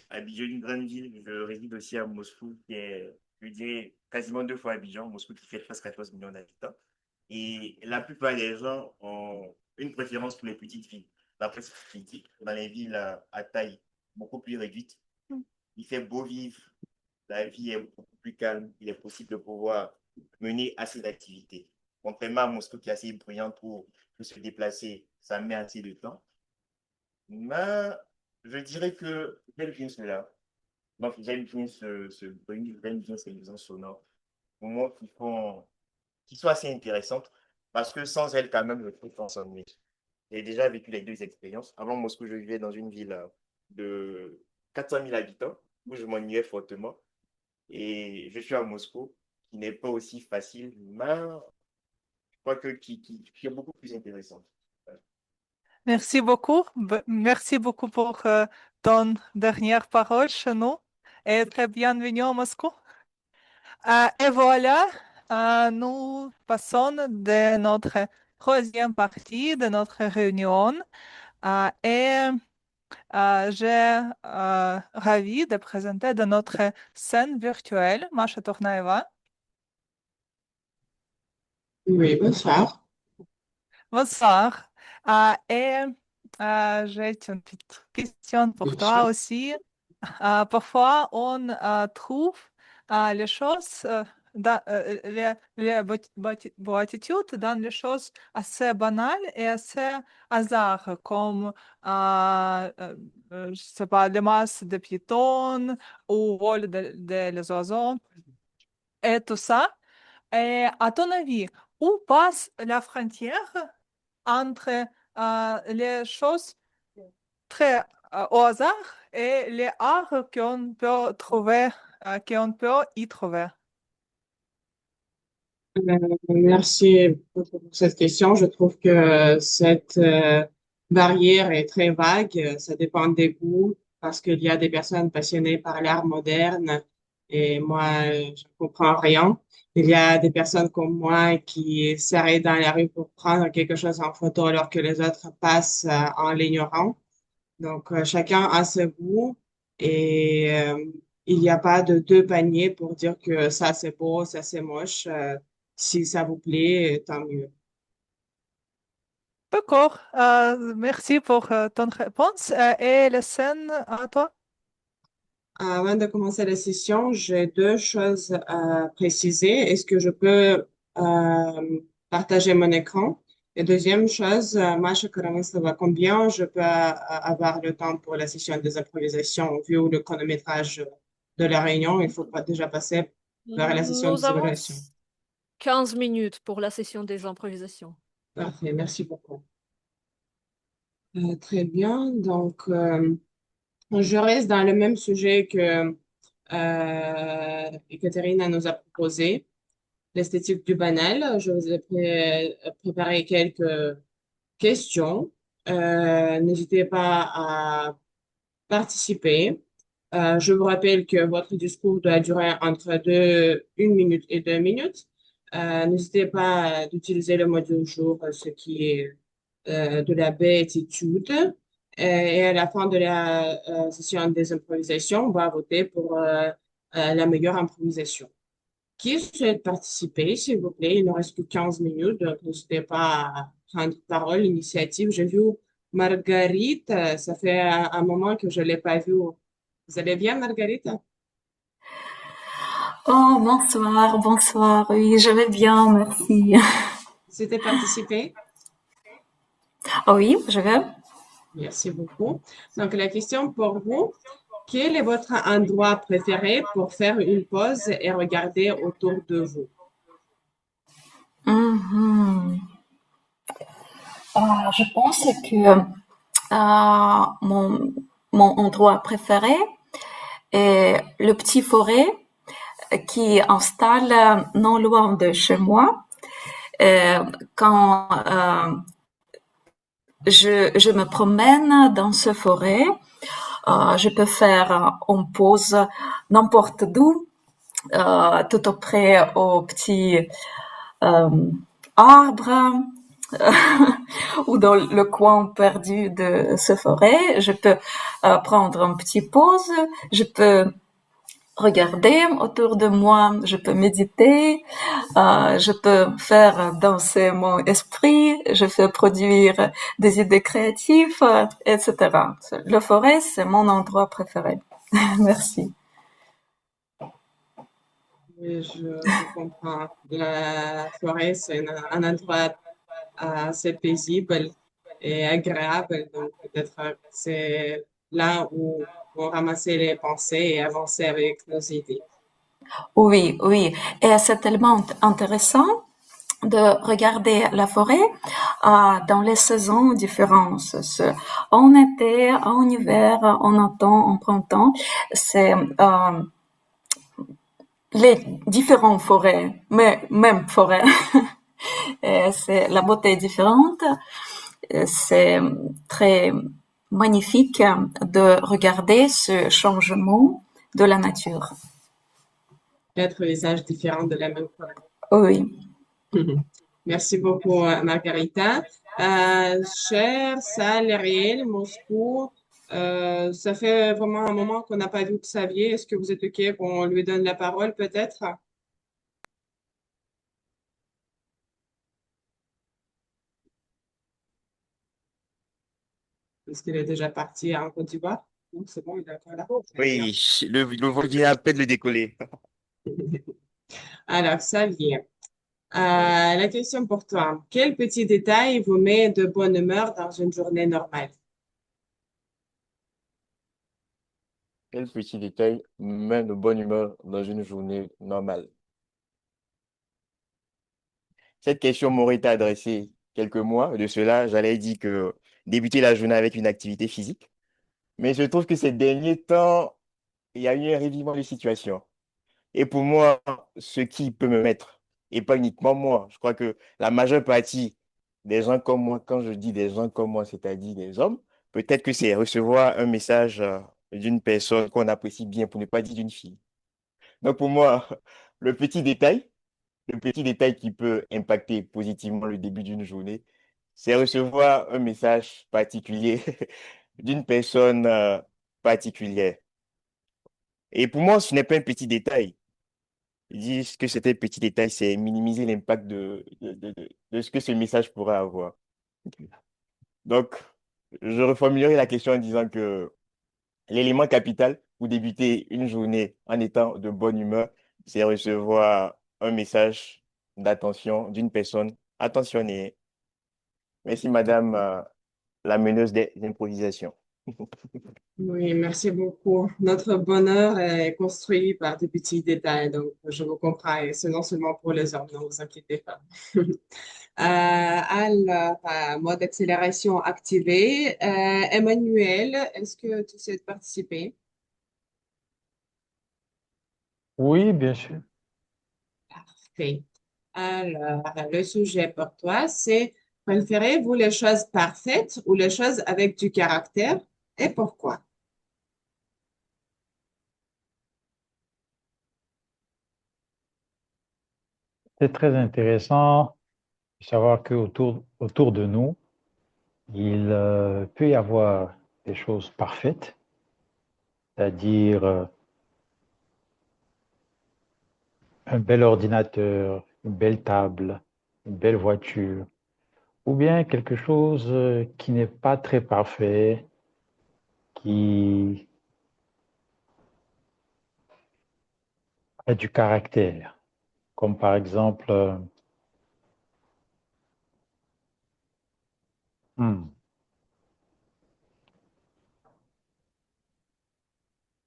Abidjan, une grande ville, je réside aussi à Moscou, qui est, je dirais, quasiment 2 fois Abidjan, Moscou qui fait presque 14 millions d'habitants. Et la plupart des gens ont une préférence pour les petites villes. La presse critique, dans les villes à taille beaucoup plus réduite, il fait beau vivre, la vie est beaucoup plus calme, il est possible de pouvoir mener assez d'activités. Contrairement à Moscou qui est assez bruyant pour se déplacer, ça met assez de temps. Mais je dirais que j'aime bien cela. Donc, j'aime bien ce bruit, j'aime bien ces nuisances sonores. Pour moi, qui sont assez intéressantes parce que sans elles, quand même, je trouve qu'on s'ennuie. J'ai déjà vécu les deux expériences. Avant Moscou, je vivais dans une ville de 400 000 habitants où je m'ennuyais fortement. Et je suis à Moscou, qui n'est pas aussi facile, mais je crois qui est beaucoup plus intéressant. Merci beaucoup. Merci beaucoup pour ton dernière parole chez nous et très bienvenue à Moscou. Et voilà, nous passons de notre troisième partie de notre réunion. Et j'ai ravi de présenter de notre scène virtuelle Masha Tournaeva. Oui, bonsoir. Bonsoir. Et j'ai une petite question pour Bien toi sûr. aussi. Parfois, on trouve les choses, les béatitudes dans les choses assez banales et assez hasard, comme, je sais pas, les masses de piétons ou vol des oiseaux et tout ça. Et à ton avis, où passe la frontière entre les choses très au hasard et les arts qu'on peut trouver, qu'on peut y trouver? Merci beaucoup pour cette question. Je trouve que cette barrière est très vague. Ça dépend des goûts parce qu'il y a des personnes passionnées par l'art moderne et moi, je ne comprends rien. Il y a des personnes comme moi qui s'arrêtent dans la rue pour prendre quelque chose en photo alors que les autres passent en l'ignorant. Donc, chacun a ses goûts et il n'y a pas de deux paniers pour dire que ça c'est beau, ça c'est moche. Si ça vous plaît, tant mieux. D'accord. Merci pour ton réponse. Et la scène à toi? Avant de commencer la session, j'ai deux choses à préciser. Est-ce que je peux partager mon écran? Et deuxième chose, moi, je connais ça va combien je peux avoir le temps pour la session des improvisations vu le chronométrage de la réunion. Il faut pas déjà passer vers la session Nous des avons évaluations. 15 minutes pour la session des improvisations. Parfait, merci beaucoup. Très bien. Donc, je reste dans le même sujet que Ekaterina nous a proposé. L'esthétique du banal. Je vous ai préparé quelques questions. N'hésitez pas à participer. Je vous rappelle que votre discours doit durer entre 1 minute et 2 minutes. N'hésitez pas d'utiliser le mot du jour, ce qui est de la béatitude. Et à la fin de la session des improvisations, on va voter pour la meilleure improvisation. Qui souhaite participer, s'il vous plaît? Il ne reste que 15 minutes, donc n'hésitez pas à prendre parole, l'initiative. J'ai vu Marguerite, ça fait un moment que je ne l'ai pas vue. Vous allez bien, Marguerite? Oh, bonsoir, bonsoir. Oui, je vais bien, merci. Vous souhaitez participer? Ah oui, je vais. Merci beaucoup. Donc, la question pour vous, quel est votre endroit préféré pour faire une pause et regarder autour de vous? Mhm. Je pense que mon endroit préféré est le petit forêt qui installe non loin de chez moi. Quand je me promène dans ce forêt, je peux faire une pause n'importe d'où, tout auprès aux petits arbres ou dans le coin perdu de ce forêt. Je peux prendre une petite pause, je peux regarder autour de moi, je peux méditer, je peux faire danser mon esprit, je peux produire des idées créatives, etc. Le forêt, c'est mon endroit préféré. Merci. Oui, je comprends. La forêt, c'est un endroit assez paisible et agréable. Donc, peut-être c'est là où on ramasser les pensées et avancer avec nos idées. Oui, oui. Et c'est tellement intéressant de regarder la forêt dans les saisons différentes. En été, en hiver, en automne, en printemps. C'est les différentes forêts, mais même forêt. C'est la beauté est différente. C'est très magnifique de regarder ce changement de la nature. Quatre visages différents de la même forêt. Oui. Merci beaucoup, Margarita. Chère salle réelle, Moscou, ça fait vraiment un moment qu'on n'a pas vu Xavier. Est-ce que vous êtes OK qu'on lui donne la parole peut-être? Est-ce qu'il est déjà parti en Côte d'Ivoire? Non, c'est bon, il est encore là. Oui, le vol vient à peine de décoller. Alors, Xavier, la question pour toi. Quel petit détail vous met de bonne humeur dans une journée normale? Quel petit détail me met de bonne humeur dans une journée normale? Cette question m'aurait été adressée quelques mois de cela. J'allais dire que débuter la journée avec une activité physique. Mais je trouve que ces derniers temps, il y a eu un revirement de situation. Et pour moi, ce qui peut me mettre, et pas uniquement moi, je crois que la majeure partie des gens comme moi, quand je dis des gens comme moi, c'est-à-dire des hommes, peut-être que c'est recevoir un message d'une personne qu'on apprécie bien, pour ne pas dire d'une fille. Donc pour moi, le petit détail, le petit détail qui peut impacter positivement le début d'une journée, c'est recevoir un message particulier d'une personne particulière. Et pour moi, ce n'est pas un petit détail. Ils disent que c'était un petit détail, c'est minimiser l'impact de ce que ce message pourrait avoir. Donc, je reformulerai la question en disant que l'élément capital pour débuter une journée en étant de bonne humeur, c'est recevoir un message d'attention d'une personne attentionnée. Merci, madame, la meneuse des improvisations. Oui, merci beaucoup. Notre bonheur est construit par des petits détails, donc je vous comprends, et c'est non seulement pour les hommes, ne vous inquiétez pas. Alors, mode d'accélération activé. Emmanuel, est-ce que tu sais participer? Oui, bien sûr. Parfait. Alors, le sujet pour toi, c'est préférez-vous les choses parfaites ou les choses avec du caractère et pourquoi? C'est très intéressant de savoir qu'autour de nous, il peut y avoir des choses parfaites, c'est-à-dire un bel ordinateur, une belle table, une belle voiture, ou bien quelque chose qui n'est pas très parfait, qui a du caractère, comme par exemple hmm,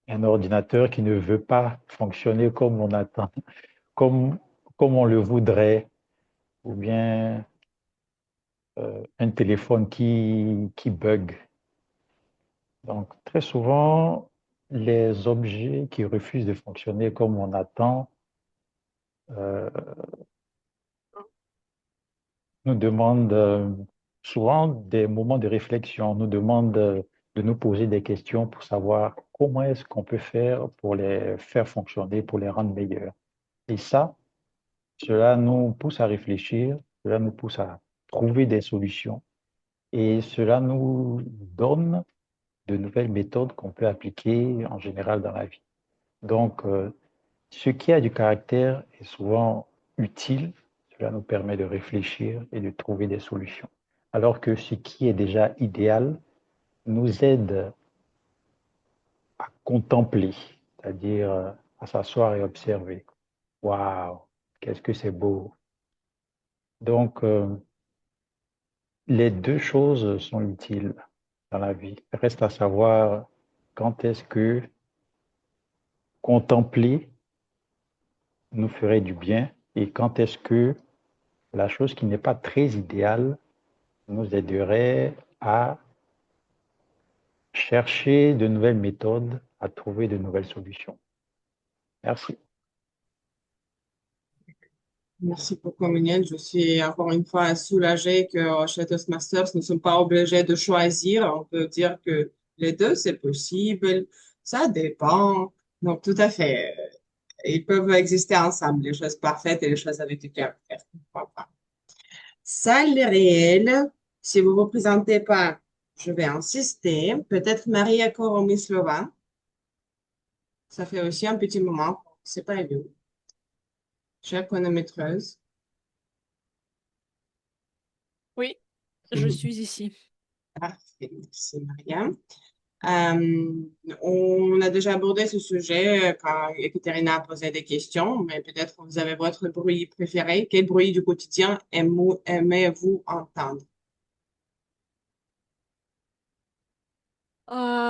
un ordinateur qui ne veut pas fonctionner comme on attend, comme, comme on le voudrait, ou bien un téléphone qui bug. Donc, très souvent, les objets qui refusent de fonctionner comme on attend euh, nous demandent souvent des moments de réflexion, nous demandent de nous poser des questions pour savoir comment est-ce qu'on peut faire pour les faire fonctionner, pour les rendre meilleurs. Et ça, cela nous pousse à réfléchir, cela nous pousse à trouver des solutions et cela nous donne de nouvelles méthodes qu'on peut appliquer en général dans la vie. Donc, ce qui a du caractère est souvent utile, cela nous permet de réfléchir et de trouver des solutions. Alors que ce qui est déjà idéal nous aide à contempler, c'est-à-dire à s'asseoir et observer. Waouh, qu'est-ce que c'est beau. Donc, les deux choses sont utiles dans la vie. Reste à savoir quand est-ce que contempler nous ferait du bien et quand est-ce que la chose qui n'est pas très idéale nous aiderait à chercher de nouvelles méthodes, à trouver de nouvelles solutions. Merci. Merci beaucoup, Emmanuel. Je suis encore une fois soulagée que chez Toastmasters, nous ne sommes pas obligés de choisir. On peut dire que les deux, c'est possible. Ça dépend. Donc, tout à fait. Ils peuvent exister ensemble, les choses parfaites et les choses avec du caractère. Pourquoi pas. Salle réelle. Si vous ne vous présentez pas, je vais insister. Peut-être Maria Koromislova. Ça fait aussi un petit moment. C'est pas évident. Chère chronométreuse. Oui, je suis ici. Parfait, merci Maria. On a déjà abordé ce sujet quand Ekaterina a posé des questions, mais peut-être vous avez votre bruit préféré. Quel bruit du quotidien aimez-vous entendre?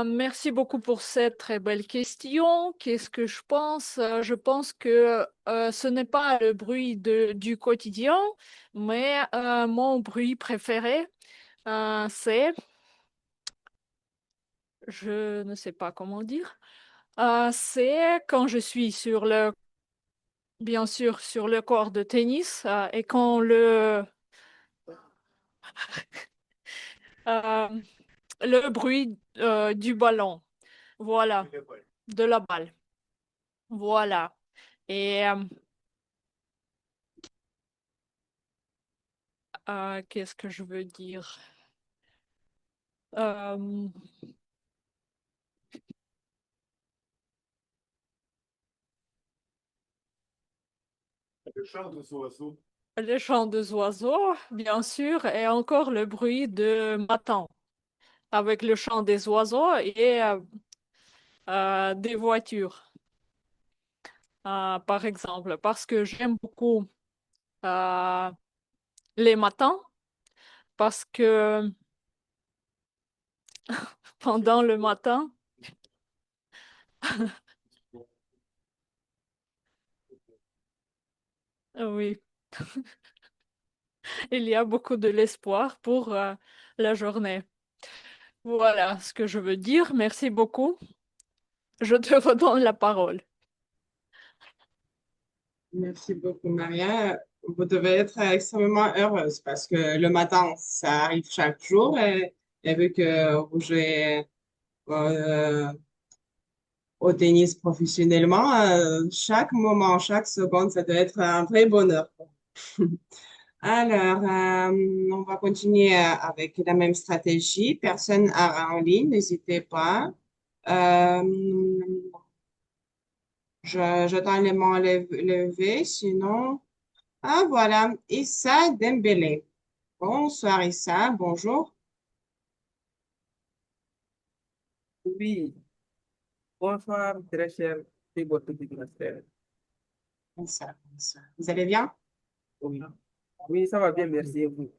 Merci beaucoup pour cette très belle question. Qu'est-ce que je pense? Je pense que ce n'est pas le bruit du quotidien, mais mon bruit préféré, c'est, je ne sais pas comment dire, c'est quand je suis bien sûr, sur le court de tennis et quand euh, le bruit du ballon, voilà, de la balle. Voilà. Et qu'est-ce que je veux dire? Euh, Le chant des oiseaux. le chant des oiseaux, bien sûr, et encore le bruit de matin, avec le chant des oiseaux et des voitures, par exemple, parce que j'aime beaucoup euh, les matins, parce que pendant le matin, oui, il y a beaucoup de l'espoir pour la journée. Voilà ce que je veux dire. Merci beaucoup. Je te redonne la parole. Merci beaucoup, Maria. Vous devez être extrêmement heureuse parce que le matin, ça arrive chaque jour et vu que vous jouez euh, au tennis professionnellement, chaque moment, chaque seconde, ça doit être un vrai bonheur. Alors, on va continuer avec la même stratégie. Personne en ligne, n'hésitez pas. Euh, j'attends les mains levées, sinon. Ah, voilà, Issa Dembélé. Bonsoir, Issa, bonjour. Oui, bonsoir, très cher Thibaut Master. Bonsoir, bonsoir. Vous allez bien? Oui. Oui, ça va bien, merci et vous.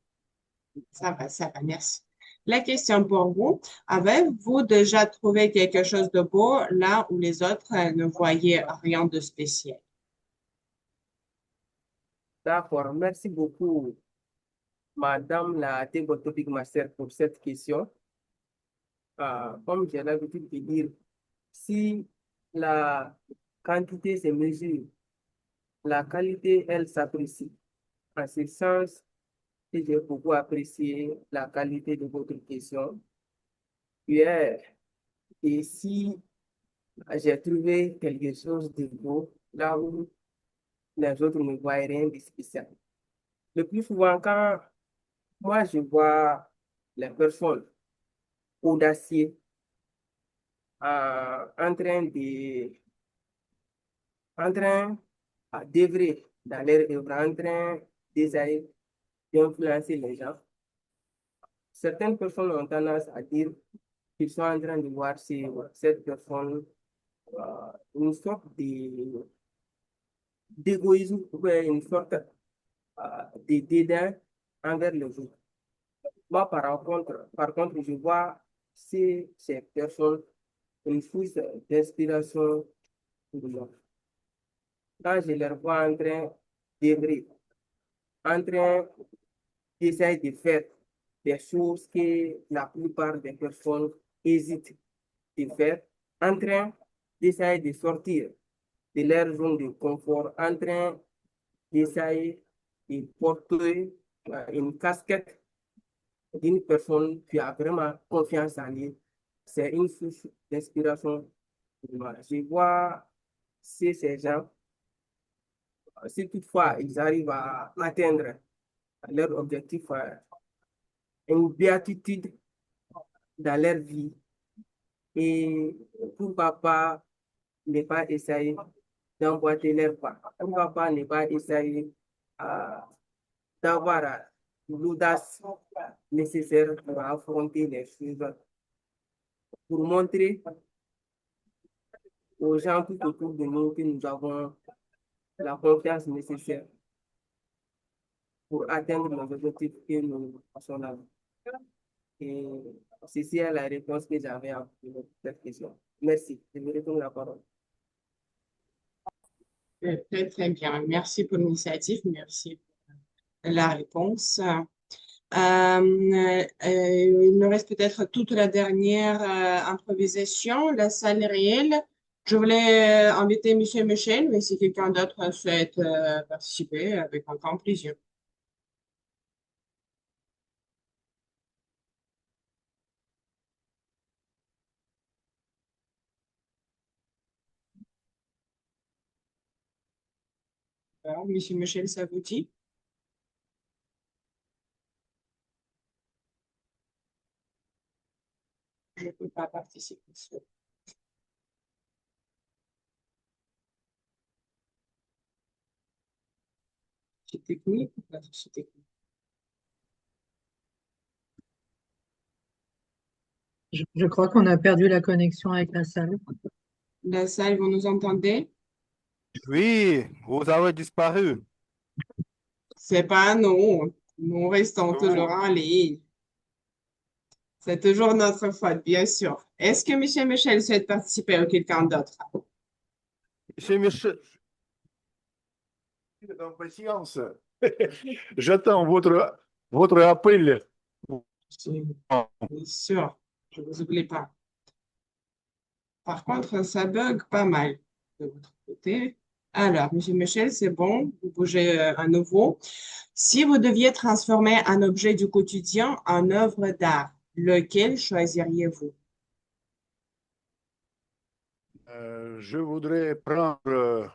Ça va, merci. La question pour vous, avez-vous déjà trouvé quelque chose de beau là où les autres ne voyaient rien de spécial? D'accord, merci beaucoup, Madame la Thibaut Master, pour cette question. Comme j'ai l'habitude de dire, si la quantité se mesure, la qualité, elle s'apprécie. En ce sens, j'ai beaucoup apprécié la qualité de votre question hier. Et si j'ai trouvé quelque chose de beau là où les autres ne voient rien de spécial. Le plus souvent, quand moi je vois les personnes audacieuses en train d'œuvrer dans leur œuvre, en train d'essayer d'influencer les gens, certaines personnes ont tendance à dire qu'ils sont en train de voir cette personne une sorte d'égoïsme ou bien une sorte de dédain envers les autres. Moi, par contre, je vois ces personnes une source d'inspiration pour moi. Quand je les vois en train d'œuvrer, en train d'essayer de faire des choses que la plupart des personnes hésitent de faire, en train d'essayer de sortir de leur zone de confort, en train d'essayer de porter une casquette d'une personne qui a vraiment confiance en lui. C'est une source d'inspiration pour moi. Je vois si ces gens, si toutefois ils arrivent à atteindre leur objectif, une béatitude dans leur vie, et pourquoi pas ne pas essayer d'emboîter leur pas, pourquoi pas ne pas essayer euh, d'avoir l'audace nécessaire pour affronter les choses, pour montrer aux gens tout autour de nous que nous avons la confiance nécessaire pour atteindre nos objectifs que nous passons là. Et ceci est la réponse que j'avais à cette question. Merci. Je vous retourne la parole. Très, très bien. Merci pour l'initiative. Merci pour la réponse. Il nous reste peut-être toute la dernière improvisation. La salle est réelle. Je voulais inviter Monsieur Michel, mais si quelqu'un d'autre souhaite participer, avec un grand plaisir. Alors, Monsieur Michel, ça vous dit? Je ne peux pas participer. C'est technique ou pas c'est technique? Je crois qu'on a perdu la connexion avec la salle. La salle, vous nous entendez? Oui, vous avez disparu. C'est pas nous. Nous restons toujours en ligne. C'est toujours notre faute, bien sûr. Est-ce que M. Michel souhaite participer ou quelqu'un d'autre? Monsieur Michel, Impatience. J'attends votre appel. Bien sûr, je ne vous oublie pas. Par contre, ça bug pas mal de votre côté. Alors, M. Michel, c'est bon, vous bougez à nouveau. Si vous deviez transformer un objet du quotidien en œuvre d'art, lequel choisiriez-vous? Je voudrais prendre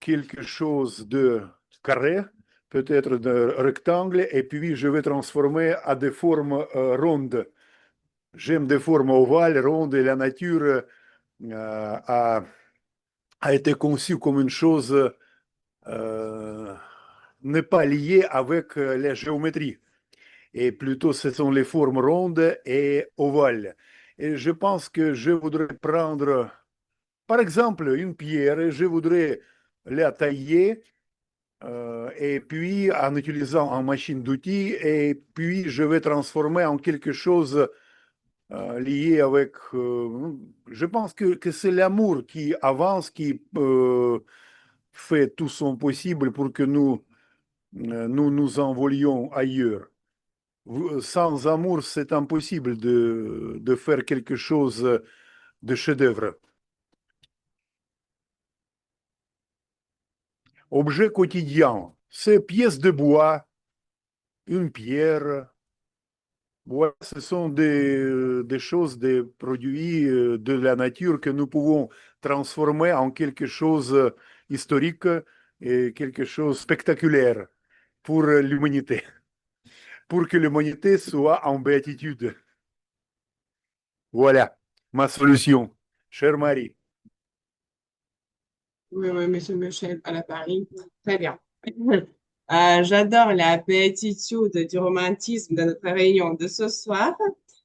quelque chose de carré, peut-être de rectangle, et puis je vais transformer à des formes rondes. J'aime des formes ovales, rondes, et la nature a été conçue comme une chose n'est pas liée avec la géométrie. Et plutôt, ce sont les formes rondes et ovales. Et je pense que je voudrais prendre, par exemple, une pierre, et je voudrais la tailler et puis en utilisant une machine d'outils, et puis je vais transformer en quelque chose lié avec... je pense que c'est l'amour qui avance, qui fait tout son possible pour que nous envolions ailleurs. Sans amour, c'est impossible de faire quelque chose de chef-d'œuvre. Objet quotidien, c'est pièces de bois, une pierre. Voilà, ce sont des choses, des produits de la nature que nous pouvons transformer en quelque chose historique et quelque chose de spectaculaire pour l'humanité, pour que l'humanité soit en béatitude. Voilà ma solution, chère Marie. Oui, oui, M. Michel à la Paris. Très bien. J'adore la béatitude du romantisme de notre réunion de ce soir.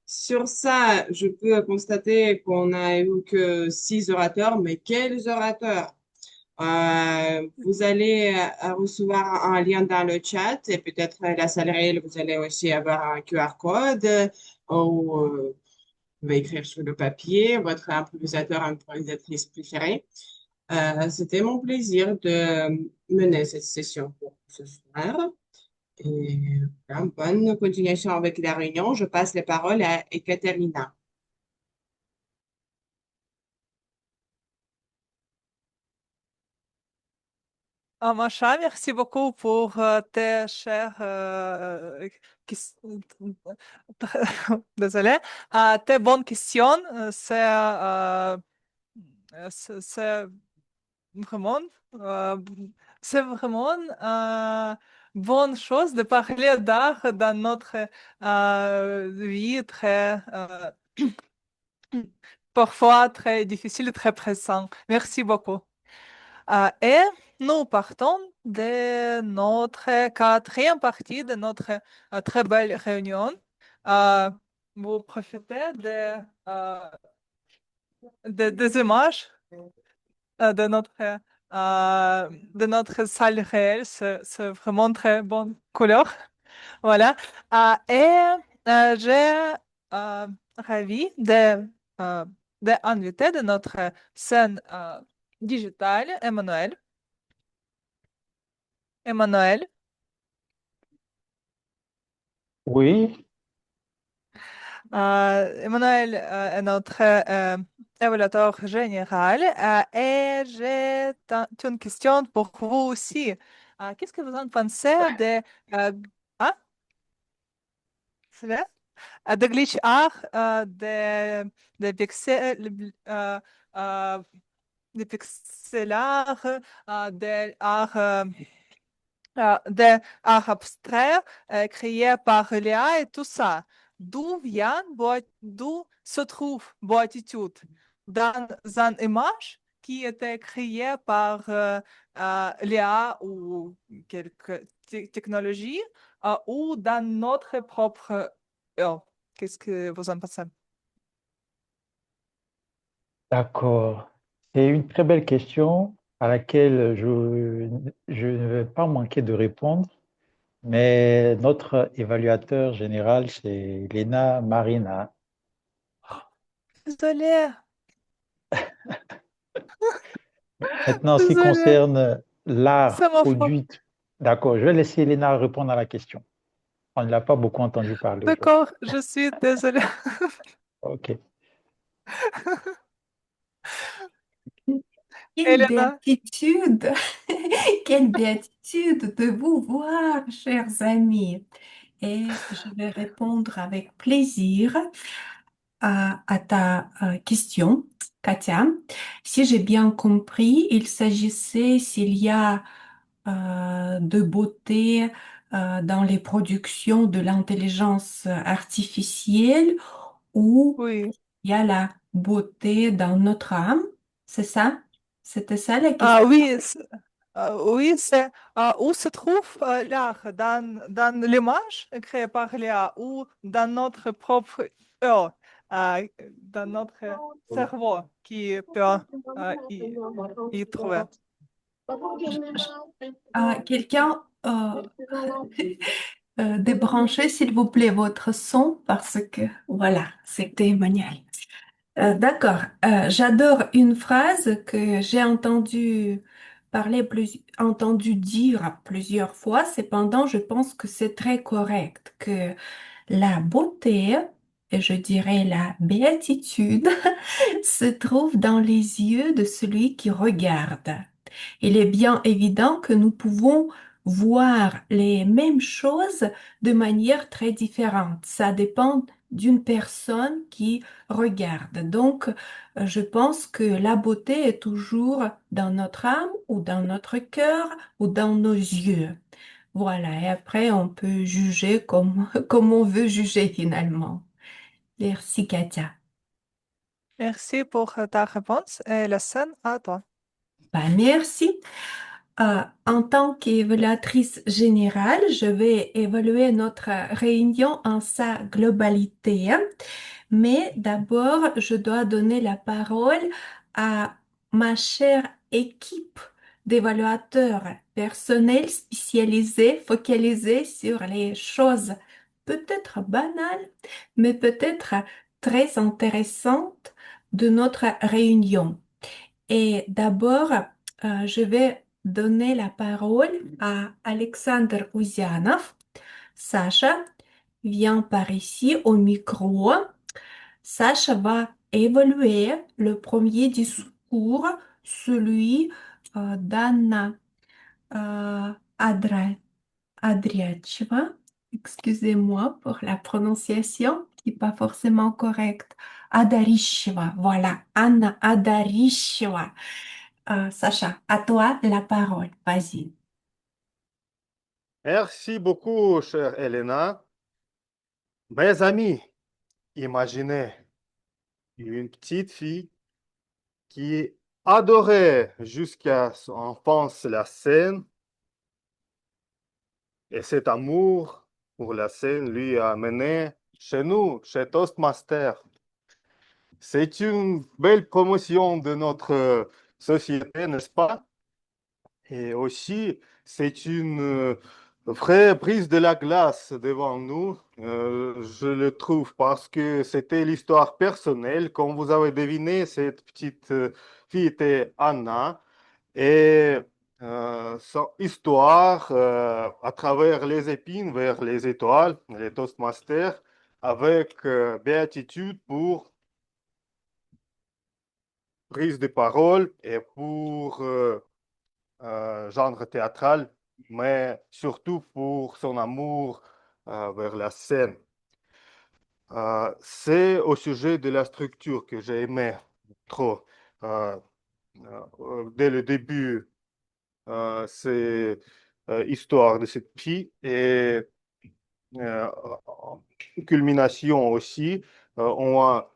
Sur ça, je peux constater qu'on n'a eu que 6 orateurs, mais quels orateurs! Vous allez recevoir un lien dans le chat et peut-être la salle réelle, vous allez aussi avoir un QR code ou vous pouvez écrire sur le papier votre improvisateur, improvisatrice préférée. C'était mon plaisir de mener cette session pour ce soir. Et bonne continuation avec la réunion. Je passe les paroles à Ekaterina. Macha, merci beaucoup pour tes chères désolé, tes bonnes questions. C'est vraiment, c'est vraiment bonne chose de parler d'art dans notre vie très parfois très difficile, très pressant. Merci beaucoup. Et nous partons de notre quatrième partie de notre très belle réunion. Vous profitez des images de notre salle réelle. C'est vraiment très bonne couleur. Voilà. Et j'ai ravi d'inviter de notre scène digitale Emmanuel. Emmanuel, Oui, Emmanuel est notre évaluateur général et j'ai une question pour vous aussi. Qu'est-ce que vous en pensez ah, c'est vrai? De glitch art, de pixels, du pixel art, de l'art abstrait créé par l'IA et tout ça. D'où se trouve Boatitude? Dans une image qui était créée par l'IA ou quelque technologie ou dans notre propre... Oh, qu'est-ce que vous en pensez? D'accord. C'est une très belle question à laquelle je ne vais pas manquer de répondre, mais notre évaluateur général, c'est Lena Marina. Désolée, Maintenant, en ce qui désolée, concerne l'art c'est ma faute. produit, d'accord, je vais laisser Lena répondre à la question. On ne l'a pas beaucoup entendu parler aujourd'hui. D'accord, je suis désolée. OK. Quelle Elena, béatitude! Quelle béatitude de vous voir, chers amis. Et je vais répondre avec plaisir à ta question, Katia. Si j'ai bien compris, il s'agissait s'il y a de beauté dans les productions de l'intelligence artificielle ou oui. il y a la beauté dans notre âme, c'est ça? C'était ça la Ah question? oui, oui, c'est où se trouve l'art dans l'image créée par l'IA ou dans notre propre dans notre cerveau qui peut y trouver. Quelqu'un débranchez s'il vous plaît votre son parce que voilà, c'était manuel. D'accord. J'adore une phrase que j'ai entendu dire plusieurs fois. Cependant, je pense que c'est très correct, que la beauté, et je dirais la béatitude, se trouve dans les yeux de celui qui regarde. Il est bien évident que nous pouvons voir les mêmes choses de manière très différente. Ça dépend d'une personne qui regarde. Donc, je pense que la beauté est toujours dans notre âme ou dans notre cœur ou dans nos yeux. Voilà, et après, on peut juger comme, comme on veut juger finalement. Merci, Katia. Merci pour ta réponse et la scène à toi. Bah, merci. En tant qu'évaluatrice générale, je vais évaluer notre réunion en sa globalité. Mais d'abord, je dois donner la parole à ma chère équipe d'évaluateurs personnels spécialisés, focalisés sur les choses peut-être banales, mais peut-être très intéressantes de notre réunion. Et d'abord, je vais donner la parole à Alexandre Ouzianov. Sacha, viens par ici au micro. Sacha va évaluer le premier discours, celui d'Anna Adra- Adriacheva. Excusez-moi pour la prononciation qui n'est pas forcément correcte. Adarisheva, voilà, Anna Adarisheva. Sacha, à toi la parole. Vas-y. Merci beaucoup, chère Elena. Mes amis, imaginez une petite fille qui adorait jusqu'à son enfance la scène et cet amour pour la scène lui a amené chez nous, chez Toastmaster. C'est une belle promotion de notre société, n'est-ce pas? Et aussi, c'est une vraie brise de la glace devant nous, je le trouve, parce que c'était l'histoire personnelle. Comme vous avez deviné, cette petite fille était Anna. Et son histoire, à travers les épines vers les étoiles, les Toastmasters, avec béatitude pour prise de parole et pour genre théâtral, mais surtout pour son amour vers la scène. C'est au sujet de la structure que j'ai aimé trop. dès le début, c'est histoire de cette fille et en culmination aussi, on a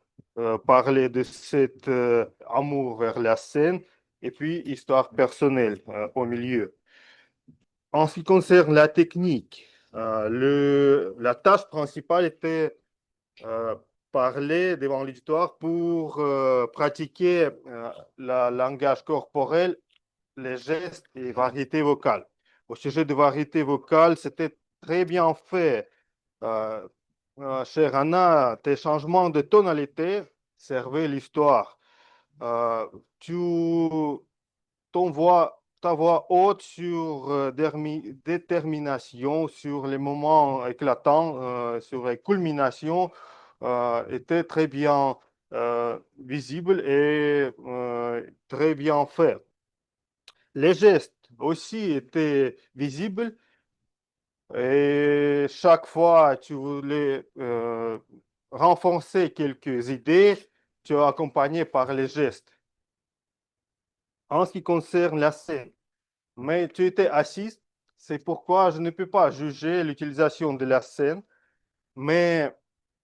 parlé de cet amour vers la scène et puis histoire personnelle au milieu. En ce qui concerne la technique, la tâche principale était parler devant l'auditoire pour pratiquer le langage corporel, les gestes et variétés vocales. Au sujet de variété vocale, c'était très bien fait. Chère Anna, tes changements de tonalité servaient l'histoire. Tu ta voix haute sur détermination, sur les moments éclatants, sur les culminations, était très bien visible et très bien fait. Les gestes aussi étaient visibles et chaque fois tu voulais renforcer quelques idées, tu as accompagné par les gestes. En ce qui concerne la scène, mais tu étais assise, c'est pourquoi je ne peux pas juger l'utilisation de la scène, mais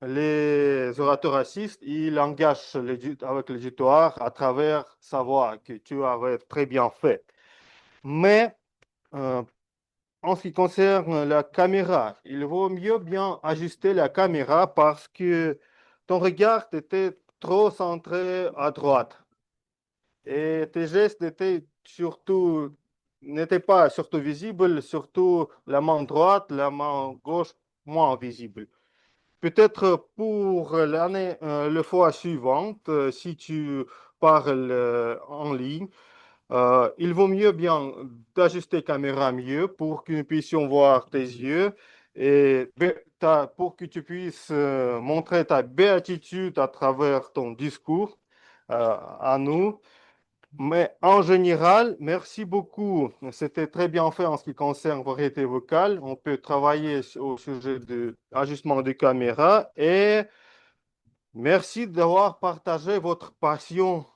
les orateurs assistent, ils engagent avec l'auditoire à travers sa voix que tu avais très bien fait. Mais en ce qui concerne la caméra, il vaut mieux bien ajuster la caméra parce que ton regard était trop centré à droite et tes gestes n'étaient pas surtout visibles, surtout la main droite, la main gauche moins visible. Peut-être pour la fois suivante, si tu parles en ligne, il vaut mieux bien d'ajuster la caméra mieux pour que nous puissions voir tes yeux et pour que tu puisses montrer ta béatitude à travers ton discours à nous. Mais en général, merci beaucoup. C'était très bien fait en ce qui concerne variété vocale. On peut travailler au sujet de l'ajustement de caméra et merci d'avoir partagé votre passion,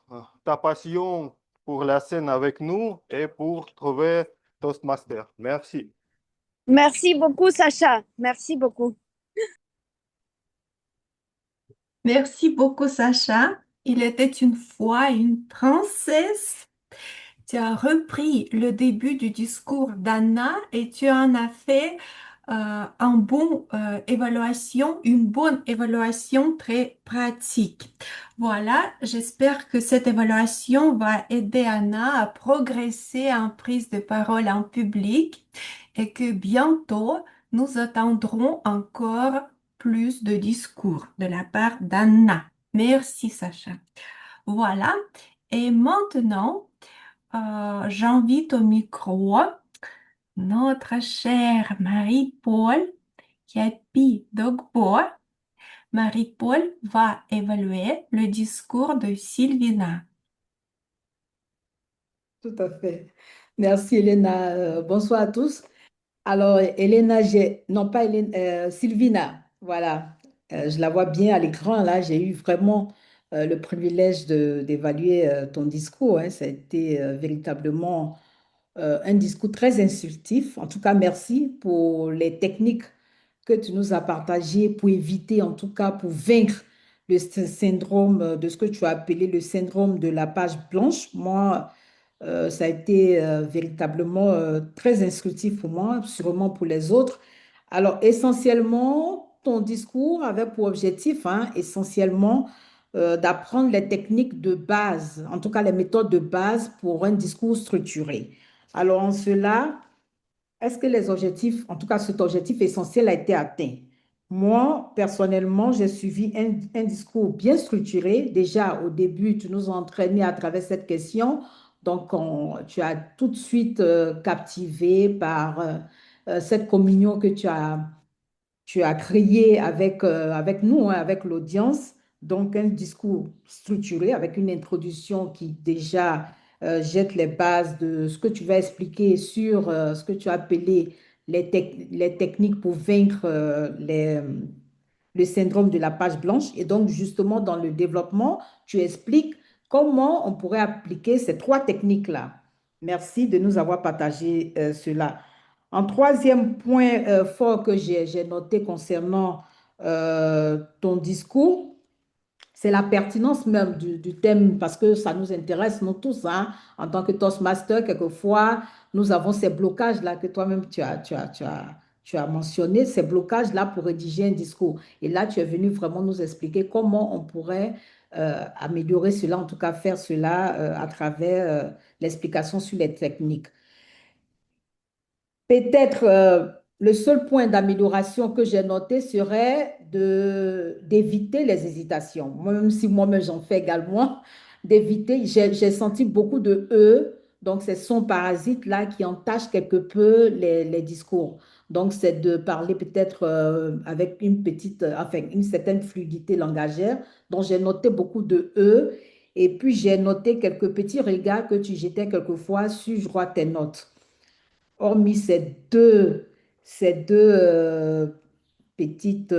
ta passion pour la scène avec nous et pour trouver Toastmaster. Merci. Merci beaucoup, Sacha. Merci beaucoup. Merci beaucoup, Sacha. Il était une fois une princesse. Tu as repris le début du discours d'Anna et tu en as fait une bonne évaluation très pratique. Voilà, j'espère que cette évaluation va aider Anna à progresser en prise de parole en public et que bientôt nous attendrons encore plus de discours de la part d'Anna. Merci, Sacha. Voilà, et maintenant, j'invite au micro notre chère Marie-Paul Yapi Dogbo. Marie-Paul va évaluer le discours de Sylvina. Tout à fait. Merci, Elena. Bonsoir à tous. Alors, Elena, non pas Elena, Sylvina, voilà. Je la vois bien à l'écran, là. J'ai eu vraiment le privilège d'évaluer ton discours, hein. Ça a été véritablement un discours très instructif. En tout cas, merci pour les techniques que tu nous as partagées pour éviter, en tout cas, pour vaincre le syndrome de ce que tu as appelé le syndrome de la page blanche. Moi, ça a été véritablement très instructif pour moi, sûrement pour les autres. Alors, essentiellement, ton discours avait pour objectif, hein, essentiellement, d'apprendre les techniques de base, en tout cas les méthodes de base pour un discours structuré. Alors, en cela, est-ce que les objectifs, en tout cas cet objectif essentiel a été atteint? Moi, personnellement, j'ai suivi un discours bien structuré. Déjà, au début, tu nous as entraînés à travers cette question. Donc, tu as tout de suite captivé par cette communion que tu as créée avec nous, hein, avec l'audience. Donc, un discours structuré avec une introduction qui déjà jette les bases de ce que tu vas expliquer sur ce que tu as appelé les techniques pour vaincre le syndrome de la page blanche. Et donc, justement, dans le développement, tu expliques comment on pourrait appliquer ces trois techniques-là. Merci de nous avoir partagé cela. Un troisième point fort que j'ai noté concernant ton discours, c'est la pertinence même du thème, parce que ça nous intéresse, nous tous, hein, en tant que Toastmaster, quelquefois, nous avons ces blocages-là que toi-même tu as mentionné, ces blocages-là pour rédiger un discours. Et là, tu es venu vraiment nous expliquer comment on pourrait améliorer cela, en tout cas faire cela à travers l'explication sur les techniques. Peut-être le seul point d'amélioration que j'ai noté serait d'éviter les hésitations. Même si moi-même j'en fais également, d'éviter, j'ai senti beaucoup de E, donc ces sons parasites-là qui entachent quelque peu les discours. Donc c'est de parler peut-être avec une petite, enfin une certaine fluidité langagère. Donc j'ai noté beaucoup de E et puis j'ai noté quelques petits regards que tu jetais quelquefois sur, je crois, tes notes. Hormis ces deux petites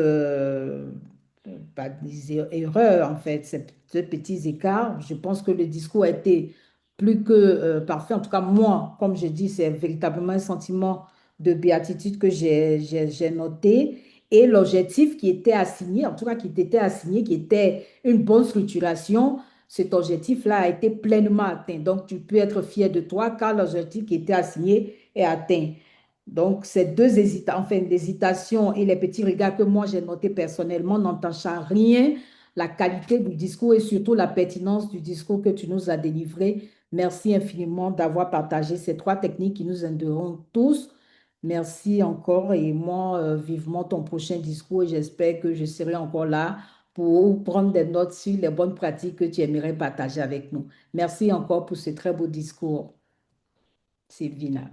pas des erreurs, en fait, ces deux petits écarts, je pense que le discours a été plus que parfait. En tout cas, moi, comme je dis, c'est véritablement un sentiment de béatitude que j'ai noté. Et l'objectif qui était assigné, en tout cas qui t'était assigné, qui était une bonne structuration, cet objectif-là a été pleinement atteint. Donc, tu peux être fier de toi car l'objectif qui était assigné est atteint. Donc, ces deux hésitations et les petits regards que moi j'ai notés personnellement n'entachent rien la qualité du discours et surtout la pertinence du discours que tu nous as délivré. Merci infiniment d'avoir partagé ces trois techniques qui nous aideront tous. Merci encore et moi, vivement ton prochain discours et j'espère que je serai encore là pour prendre des notes sur les bonnes pratiques que tu aimerais partager avec nous. Merci encore pour ce très beau discours, Sylvina.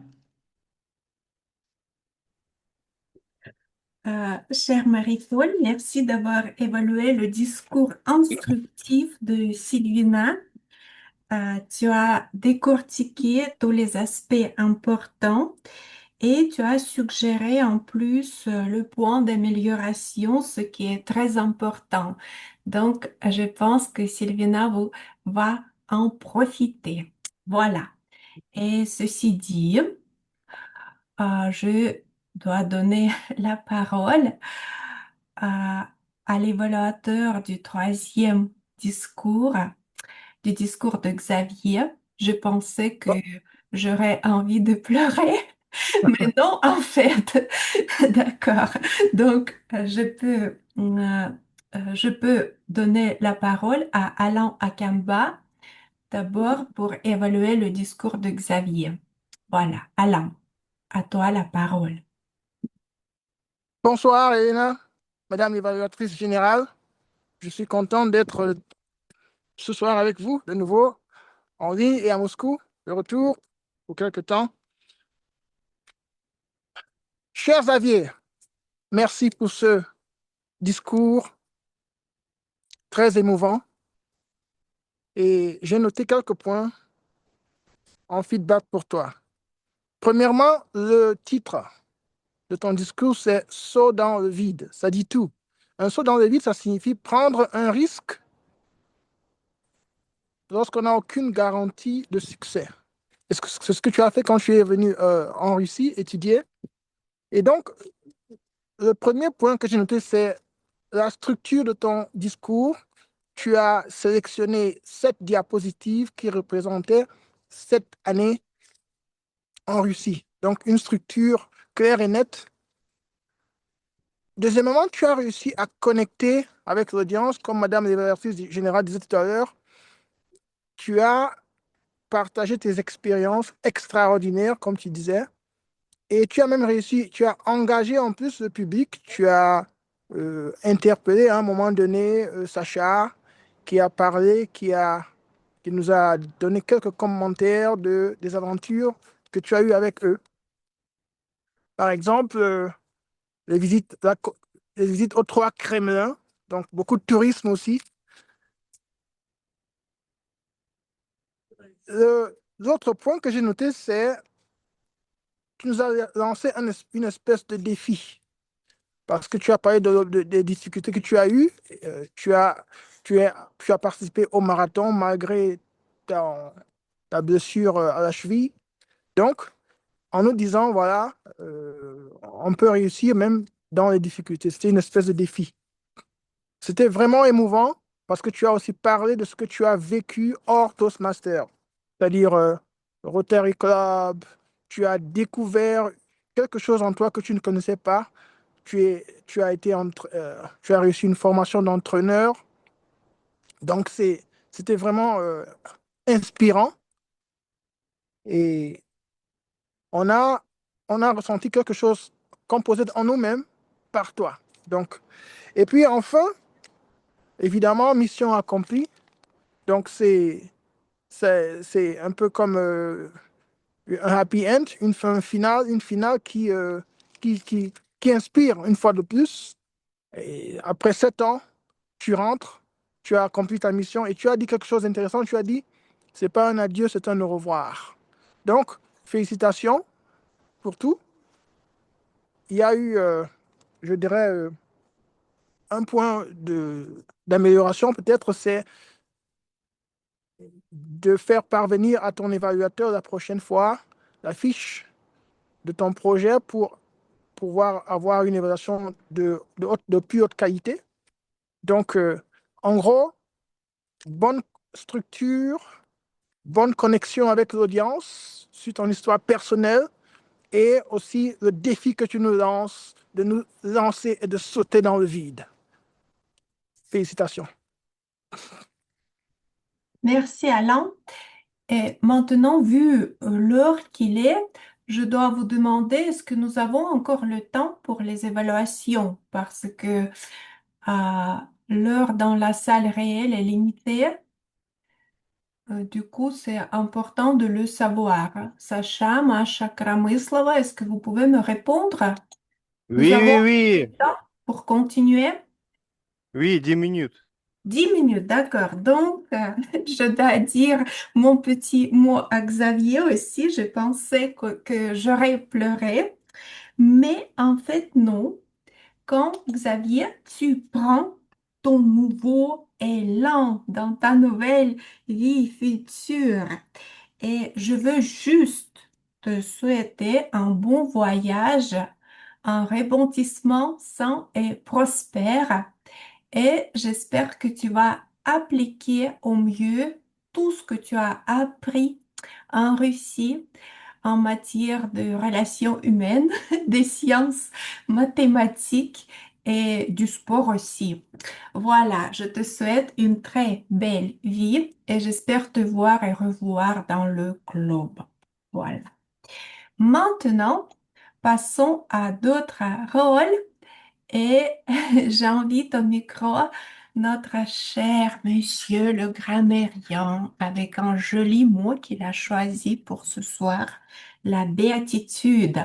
Chère Marie-Paul, merci d'avoir évalué le discours instructif de Sylvina. Tu as décortiqué tous les aspects importants et tu as suggéré en plus le point d'amélioration, ce qui est très important. Donc, je pense que Sylvina va en profiter. Voilà. Et ceci dit, je dois donner la parole à, à l'évaluateur du troisième discours, du discours de Xavier. Je pensais que j'aurais envie de pleurer, mais non, en fait. D'accord. Donc, je peux donner la parole à Alain Akamba, d'abord pour évaluer le discours de Xavier. Voilà, Alain, à toi la parole. Bonsoir, Elena, Madame l'évaluatrice générale. Je suis content d'être ce soir avec vous de nouveau en ligne et à Moscou, de retour pour quelque temps. Cher Xavier, merci pour ce discours très émouvant et j'ai noté quelques points en feedback pour toi. Premièrement, le titre de ton discours, c'est « Saut dans le vide ». Ça dit tout. Un saut dans le vide, ça signifie prendre un risque lorsqu'on n'a aucune garantie de succès. C'est ce que tu as fait quand tu es venu en Russie étudier. Et donc, le premier point que j'ai noté, c'est la structure de ton discours. Tu as sélectionné 7 diapositives qui représentaient 7 années en Russie. Donc, une structure claire et nette. Deuxièmement, tu as réussi à connecter avec l'audience, comme Madame l'évaluatrice générale disait tout à l'heure. Tu as partagé tes expériences extraordinaires, comme tu disais. Et tu as même réussi, tu as engagé en plus le public, tu as interpellé à un moment donné Sacha, qui a parlé, qui nous a donné quelques commentaires des aventures que tu as eues avec eux. Par exemple, les visites aux 3 Kremlins, donc beaucoup de tourisme aussi. L'autre point que j'ai noté, c'est tu nous as lancé une espèce de défi parce que tu as parlé des difficultés que tu as eues. Tu tu as participé au marathon malgré ta blessure à la cheville. Donc, en nous disant, voilà, on peut réussir même dans les difficultés. C'était une espèce de défi. C'était vraiment émouvant parce que tu as aussi parlé de ce que tu as vécu hors Toastmaster, c'est-à-dire Rotary Club. Tu as découvert quelque chose en toi que tu ne connaissais pas. Tu as réussi une formation d'entraîneur. Donc, c'était vraiment inspirant et on a, on a ressenti quelque chose composé en nous-mêmes par toi. Donc, et puis enfin, évidemment, mission accomplie. Donc, c'est un peu comme un happy end, une fin finale, une finale qui inspire une fois de plus. Et après 7 ans, tu rentres, tu as accompli ta mission et tu as dit quelque chose d'intéressant. Tu as dit, c'est pas un adieu, c'est un au revoir. Donc, félicitations pour tout. Il y a eu, je dirais, un point d'amélioration, peut-être, c'est de faire parvenir à ton évaluateur la prochaine fois la fiche de ton projet pour pouvoir avoir une évaluation de plus haute qualité. Donc, en gros, bonne structure, bonne connexion avec l'audience sur ton histoire personnelle et aussi le défi que tu nous lances de nous lancer et de sauter dans le vide. Félicitations. Merci Alain. Et maintenant, vu l'heure qu'il est, je dois vous demander, est-ce que nous avons encore le temps pour les évaluations? Parce que l'heure dans la salle réelle est limitée. Du coup, c'est important de le savoir. Sacha, Masha, Kramyslova, est-ce que vous pouvez me répondre? Nous Oui, avons oui, le temps pour continuer. oui, 10 minutes. 10 minutes, d'accord. Donc, je dois dire mon petit mot à Xavier aussi. Je pensais que j'aurais pleuré, mais en fait, non. Quand Xavier, tu prends ton nouveau élan dans ta nouvelle vie future. Et je veux juste te souhaiter un bon voyage, un rebondissement sain et prospère. Et j'espère que tu vas appliquer au mieux tout ce que tu as appris en Russie en matière de relations humaines, des sciences mathématiques et du sport aussi. Voilà, je te souhaite une très belle vie et j'espère te voir et revoir dans le club. Voilà. Maintenant, passons à d'autres rôles. Et j'invite au micro notre cher monsieur le grammairien avec un joli mot qu'il a choisi pour ce soir, la béatitude.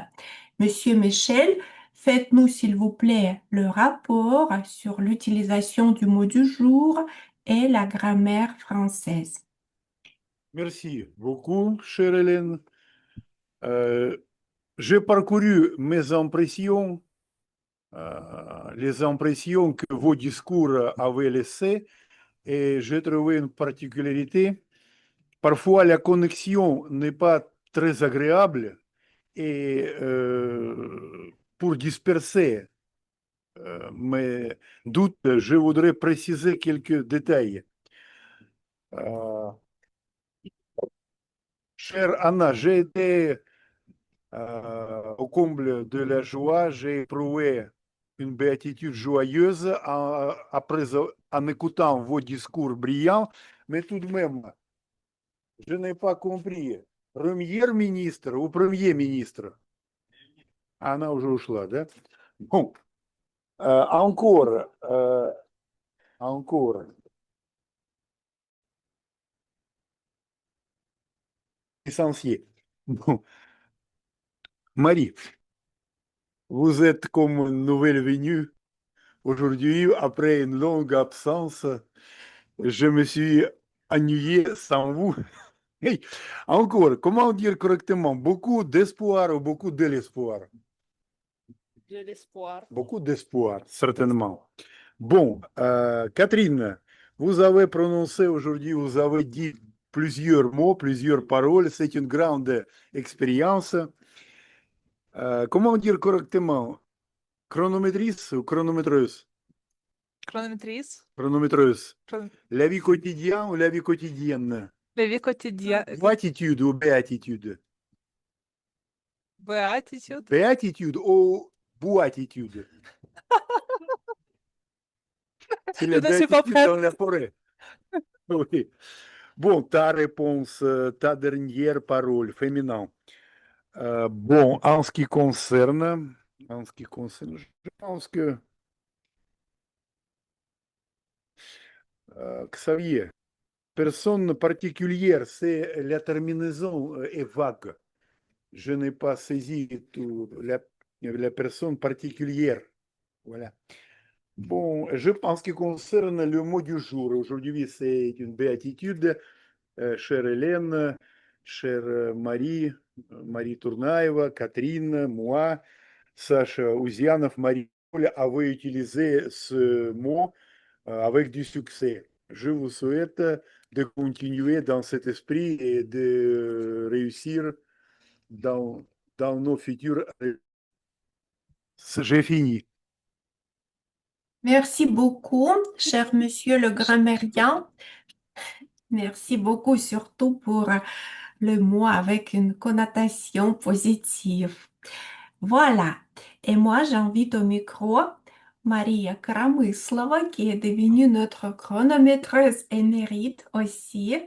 Monsieur Michel, faites-nous s'il vous plaît le rapport sur l'utilisation du mot du jour et la grammaire française. Merci beaucoup, chère Hélène. J'ai parcouru mes impressions, les impressions que vos discours avaient laissées, et j'ai trouvé une particularité. Parfois, la connexion n'est pas très agréable, et pour disperser mes doutes, je voudrais préciser quelques détails. Chère Anna, j'ai été au comble de la joie, j'ai éprouvé une béatitude joyeuse en écoutant vos discours brillants, mais tout de même, je n'ai pas compris. Premier ministre ou premier ministre? Она уже ушла, да? Bon, encore. Licencié. Bon. Marie, vous êtes comme une nouvelle venue. Aujourd'hui, après une longue absence, je me suis ennuyé sans vous. Hey, encore, comment dire correctement? Beaucoup d'espoir ou beaucoup de l'espoir? De l'espoir. Beaucoup d'espoir, certainement. Bon, Catherine, Vous avez prononcé aujourd'hui, vous avez dit plusieurs mots, plusieurs paroles. C'est une grande expérience. Comment dire correctement? Chronométrice ou chronométreuse? Chronométrice, Chronométreuse. chron- La vie quotidienne ou la vie quotidienne? la vie quotidienne, Beatitude ou béatitude? attitude. Béatitude ou boatitude? C'est Je la ne suis pas béatitude dans prête. la forêt. Oui. Bon, ta réponse, ta dernière parole, féminin. Bon, en ce qui concerne, je pense que Xavier, personne particulière, c'est la terminaison est vague. Je n'ai pas saisi la personne particulière. Voilà. Bon, je pense qu'il concerne le mot du jour. Aujourd'hui, c'est une béatitude. Chère Hélène, chère Marie, Marie Tournaева, Catherine, moi, Sacha Ouzianov, Marie, avaient utilisé ce mot avec du succès. Je vous souhaite de continuer dans cet esprit et de réussir dans, dans nos futurs. J'ai fini. Merci beaucoup, cher monsieur le grammairien. Merci beaucoup surtout pour le mot avec une connotation positive. Voilà. Et moi, j'invite au micro Maria Karamyslova, qui est devenue notre chronométreuse émérite aussi.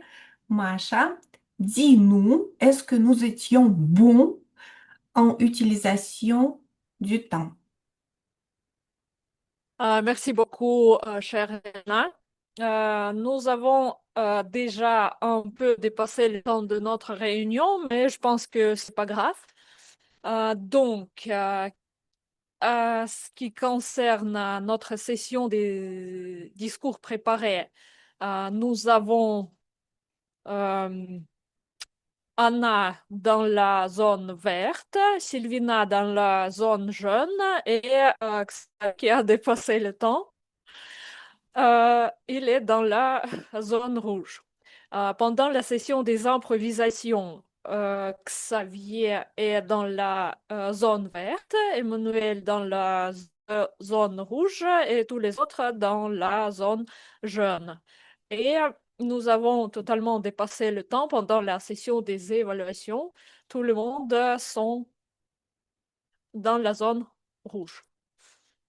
Masha, dis-nous, est-ce que nous étions bons en utilisation du temps? Merci beaucoup, chère Elena. Nous avons déjà un peu dépassé le temps de notre réunion, mais je pense que c'est pas grave. Ce qui concerne notre session des discours préparés, nous avons Anna dans la zone verte, Sylvina dans la zone jaune et qui a dépassé le temps, il est dans la zone rouge. Pendant la session des improvisations, Xavier est dans la zone verte, Emmanuel dans la zone rouge et tous les autres dans la zone jaune. Et nous avons totalement dépassé le temps pendant la session des évaluations. Tout le monde sont dans la zone rouge.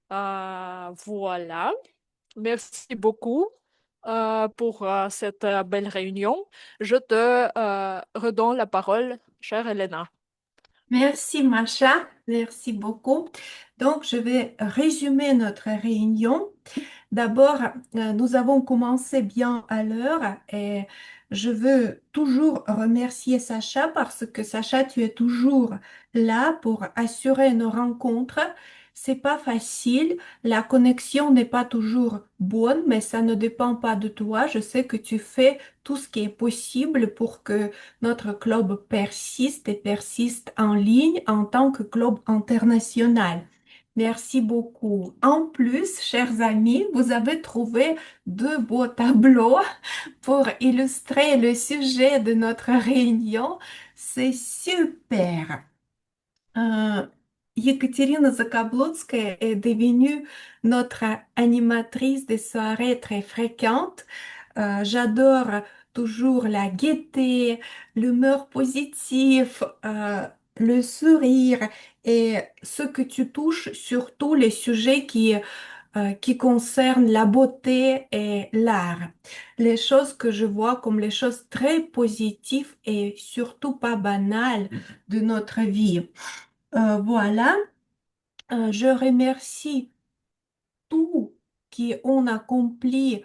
Voilà. Merci beaucoup pour cette belle réunion. Je te redonne la parole, chère Elena. Merci, Macha. Merci beaucoup. Donc, je vais résumer notre réunion. D'abord, nous avons commencé bien à l'heure et je veux toujours remercier Sacha parce que Sacha, tu es toujours là pour assurer nos rencontres. C'est pas facile, la connexion n'est pas toujours bonne, mais ça ne dépend pas de toi. Je sais que tu fais tout ce qui est possible pour que notre club persiste et persiste en ligne en tant que club international. Merci beaucoup. En plus, chers amis, vous avez trouvé deux beaux tableaux pour illustrer le sujet de notre réunion. C'est super. Euh, Екатерина Закаблудская est devenue notre animatrice des soirées très fréquentes. J'adore toujours la gaieté, l'humeur positive, le sourire et ce que tu touches, surtout les sujets qui concernent la beauté et l'art. Les choses que je vois comme les choses très positives et surtout pas banales de notre vie. Voilà. Je remercie tous qui ont accompli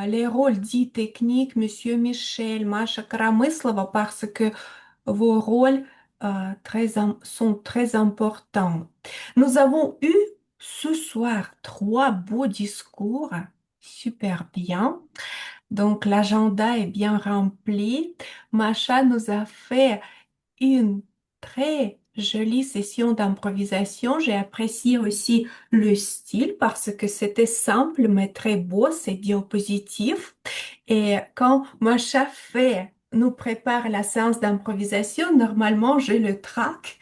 les rôles dits techniques, Monsieur Michel, Masha Karamyslova, parce que vos rôles sont très importants. Nous avons eu ce soir trois beaux discours, super bien. Donc l'agenda est bien rempli. Masha nous a fait une très jolie session d'improvisation. J'ai apprécié aussi le style parce que c'était simple mais très beau, c'est diapositif. Et quand mon chef nous prépare la séance d'improvisation, normalement je le traque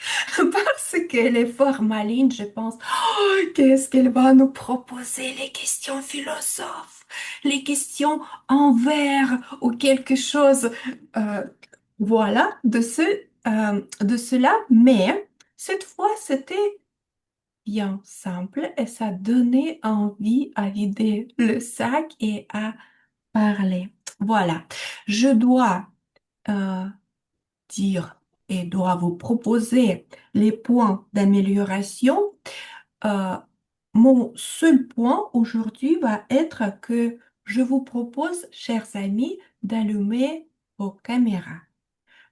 parce qu'elle est fort maligne. Je pense, oh, qu'est-ce qu'elle va nous proposer? Les questions philosophes, les questions envers ou quelque chose. euh, voilà, de cela, mais cette fois, c'était bien simple et ça donnait envie à vider le sac et à parler. Voilà, je dois euh, dire et dois vous proposer les points d'amélioration. Euh, Mon seul point aujourd'hui va être que je vous propose, chers amis, d'allumer vos caméras.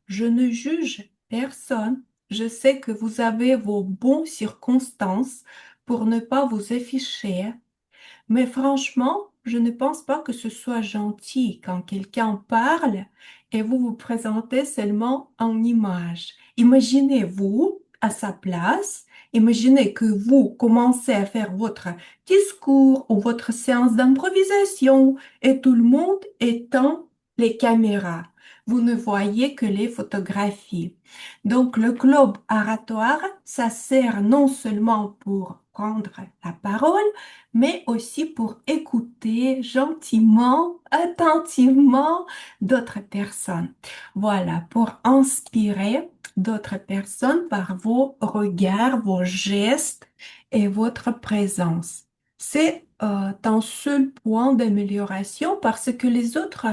Je ne juge personne. Je sais que vous avez vos bonnes circonstances pour ne pas vous afficher. Mais franchement, je ne pense pas que ce soit gentil quand quelqu'un parle et vous vous présentez seulement en image. Imaginez-vous à sa place. Imaginez que vous commencez à faire votre discours ou votre séance d'improvisation et tout le monde éteint les caméras. Vous ne voyez que les photographies. Donc, le globe oratoire, ça sert non seulement pour prendre la parole, mais aussi pour écouter gentiment, attentivement d'autres personnes. Voilà, pour inspirer d'autres personnes par vos regards, vos gestes et votre présence. C'est un seul point d'amélioration parce que les autres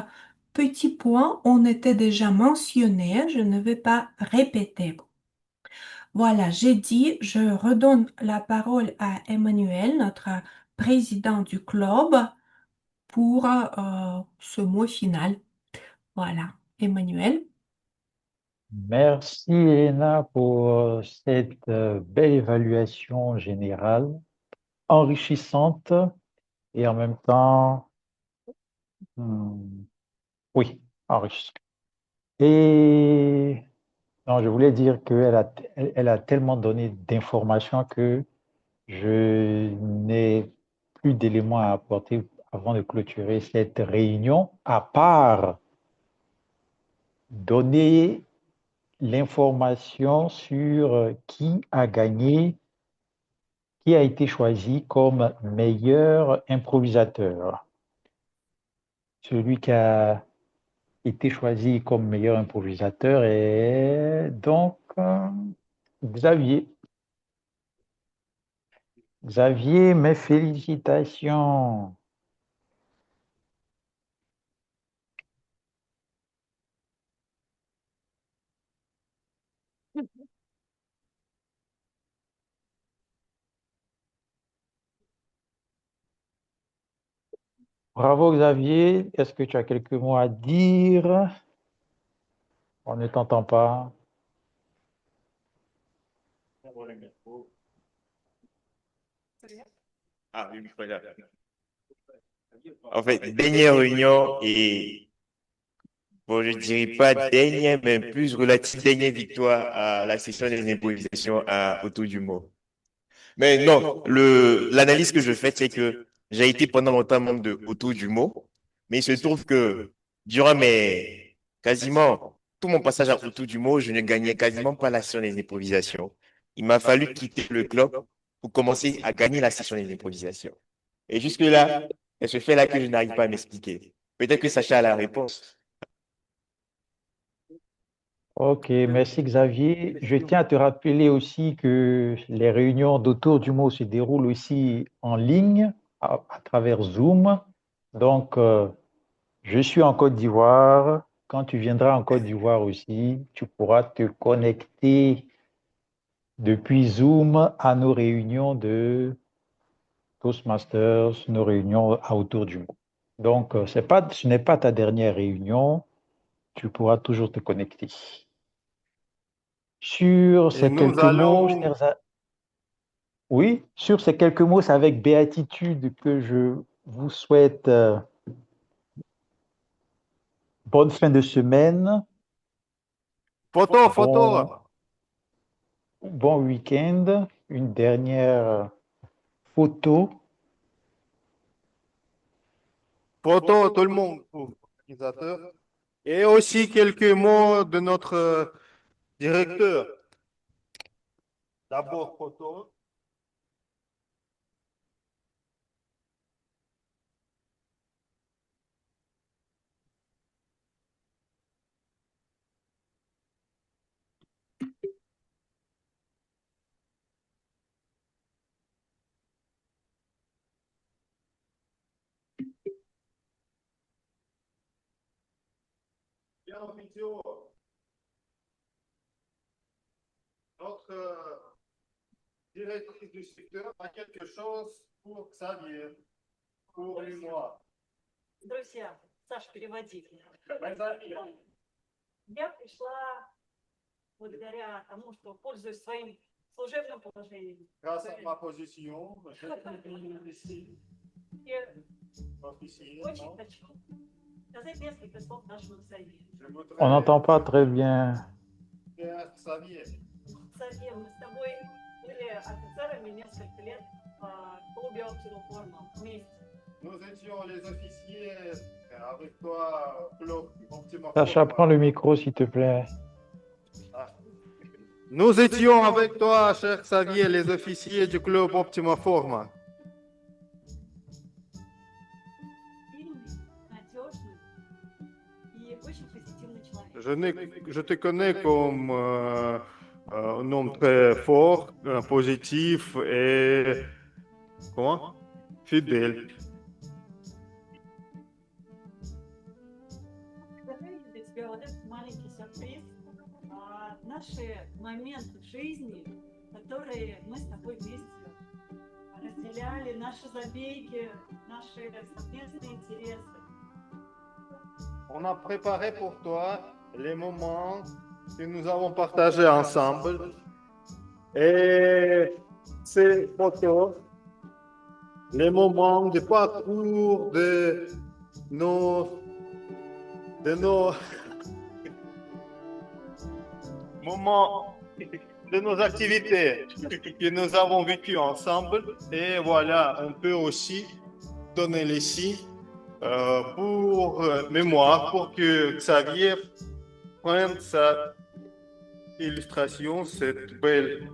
petits points ont été déjà mentionnés. Je ne vais pas répéter. Voilà, j'ai dit, je redonne la parole à Emmanuel, notre président du club, pour ce mot final. Voilà, Emmanuel. Merci Elena pour cette belle évaluation générale, enrichissante et en même temps, hmm, oui, enrichissante. Et non, je voulais dire elle a tellement donné d'informations que je n'ai plus d'éléments à apporter avant de clôturer cette réunion, à part donner l'information sur qui a gagné, qui a été choisi comme meilleur improvisateur. Celui qui a été choisi comme meilleur improvisateur est donc Xavier. Xavier, mes félicitations. Bravo Xavier. Est-ce que tu as quelques mots à dire? On ne t'entend pas. Ah oui, voilà. En fait, dernière réunion et, bon, je ne dirais pas dernière, mais plus relative dernière victoire à la session des improvisations autour du mot. Mais non, l'analyse que je fais, c'est que j'ai été pendant longtemps membre de autour du mot, mais il se trouve que durant quasiment tout mon passage à autour du mot, je ne gagnais quasiment pas la session des improvisations. Il m'a fallu quitter le club pour commencer à gagner la session des improvisations. Et jusque-là, c'est ce fait-là que je n'arrive pas à m'expliquer. Peut-être que Sacha a la réponse. Ok, merci Xavier. Je tiens à te rappeler aussi que les réunions d'Autour du mot se déroulent aussi en ligne à travers Zoom. Donc, je suis en Côte d'Ivoire. Quand tu viendras en Côte d'Ivoire aussi, tu pourras te connecter depuis Zoom à nos réunions de Toastmasters, nos réunions à Autour du mot. Donc, ce n'est pas ta dernière réunion. Tu pourras toujours te connecter. Sur Et ces nous quelques mots, allons, oui, sur ces quelques mots, c'est avec béatitude que je vous souhaite bonne fin de semaine. photo, Bon, photo. Bon week-end. Une dernière photo. Photo, tout le monde pour l'organisateur. Et aussi quelques mots de notre directeur. D'abord, photo. Bien en vidéo. Notre directrice du secteur a quelque chose pour Xavier, pour moi. Друзья, Саша, переводи. Mes amis, Я пришла благодаря тому, что пользуюсь своим служебным положением. grâce à ma position, ici, И officier, очень non? хочу сказать несколько слов нашему Xavier. Je voudrais On n'entend pas très bien. dire Xavier. Xavier, мы с тобой были офицерами несколько лет в клубе Optima Forma вместе. Nous étions les officiers avec toi, Claude, Optima Sacha, prends Forma. le micro, s'il te plaît. Nous étions avec toi, cher Xavier, les officiers du club Optima Forma. Сильный, надежный и очень позитивный человек. Je te connais comme un homme très fort, positif et comment? Fidèle. Приготовили для тебя вот этот маленький сюрприз. Наши моменты в жизни, которые мы с тобой вместе разделяли, наши забеги, наши совместные интересы. On a préparé pour toi les moments que nous avons partagés ensemble. Et ces photos, les moments de parcours de nos moments, de nos activités que nous avons vécues ensemble. Et voilà, on peut aussi donner les signes pour mémoire, pour que Xavier prenne sa illustration, cette belle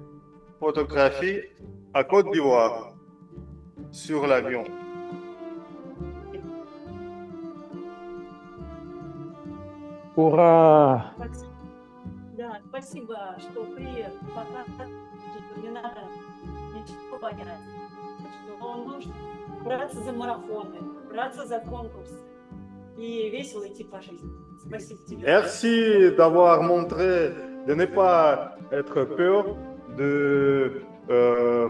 photographie à Côte d'Ivoire sur l'avion. Ура! Да, спасибо, что ты показываешь, что не надо ничего бояться, что нужно браться за марафоны, браться за конкурсы и весело идти по жизни. Спасибо тебе. Merci d'avoir montré de ne pas être peur, de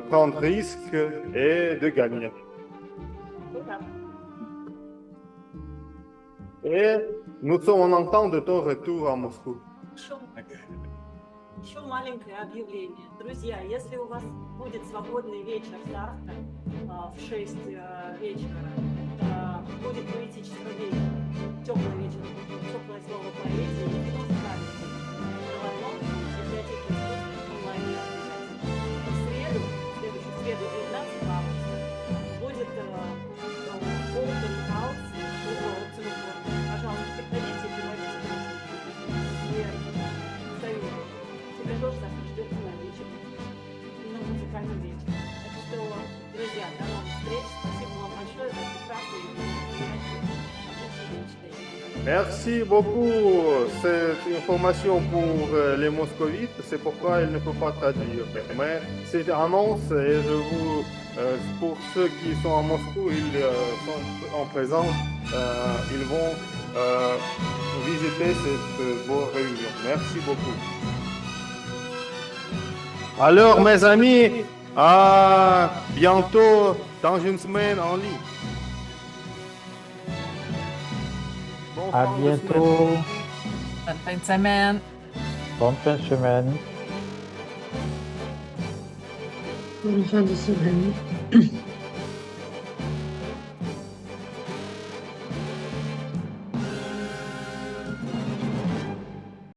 prendre risque et de gagner. Ура. Et nous sommes en temps de ton retour à Moscou. Еще маленькое объявление. Друзья, если у вас будет свободный вечер завтра в 6 вечера, будет поэтический вечер, теплый вечер, теплое слово поэзии и музыкальный вечер. В одном библиотеке искусств онлайн в среду, следующую среду, 19 августа, будет open house в Optima Forma. Пожалуйста, приходите и приводите друзей. Тебя тоже завтра ждет на вечер, на музыкальный вечер. Так что, друзья, до новых встреч. Спасибо вам большое за прекрасные мероприятия. Merci beaucoup. Cette information pour les moscovites, c'est pourquoi il ne peut pas traduire. Mais c'est une annonce et je vous, pour ceux qui sont à Moscou, ils sont en présence, ils vont visiter cette bonne réunion. Merci beaucoup. Alors, mes amis, à bientôt dans une semaine en ligne. À bientôt. Bonne fin de semaine. Bonne fin de semaine. Bonne fin de semaine.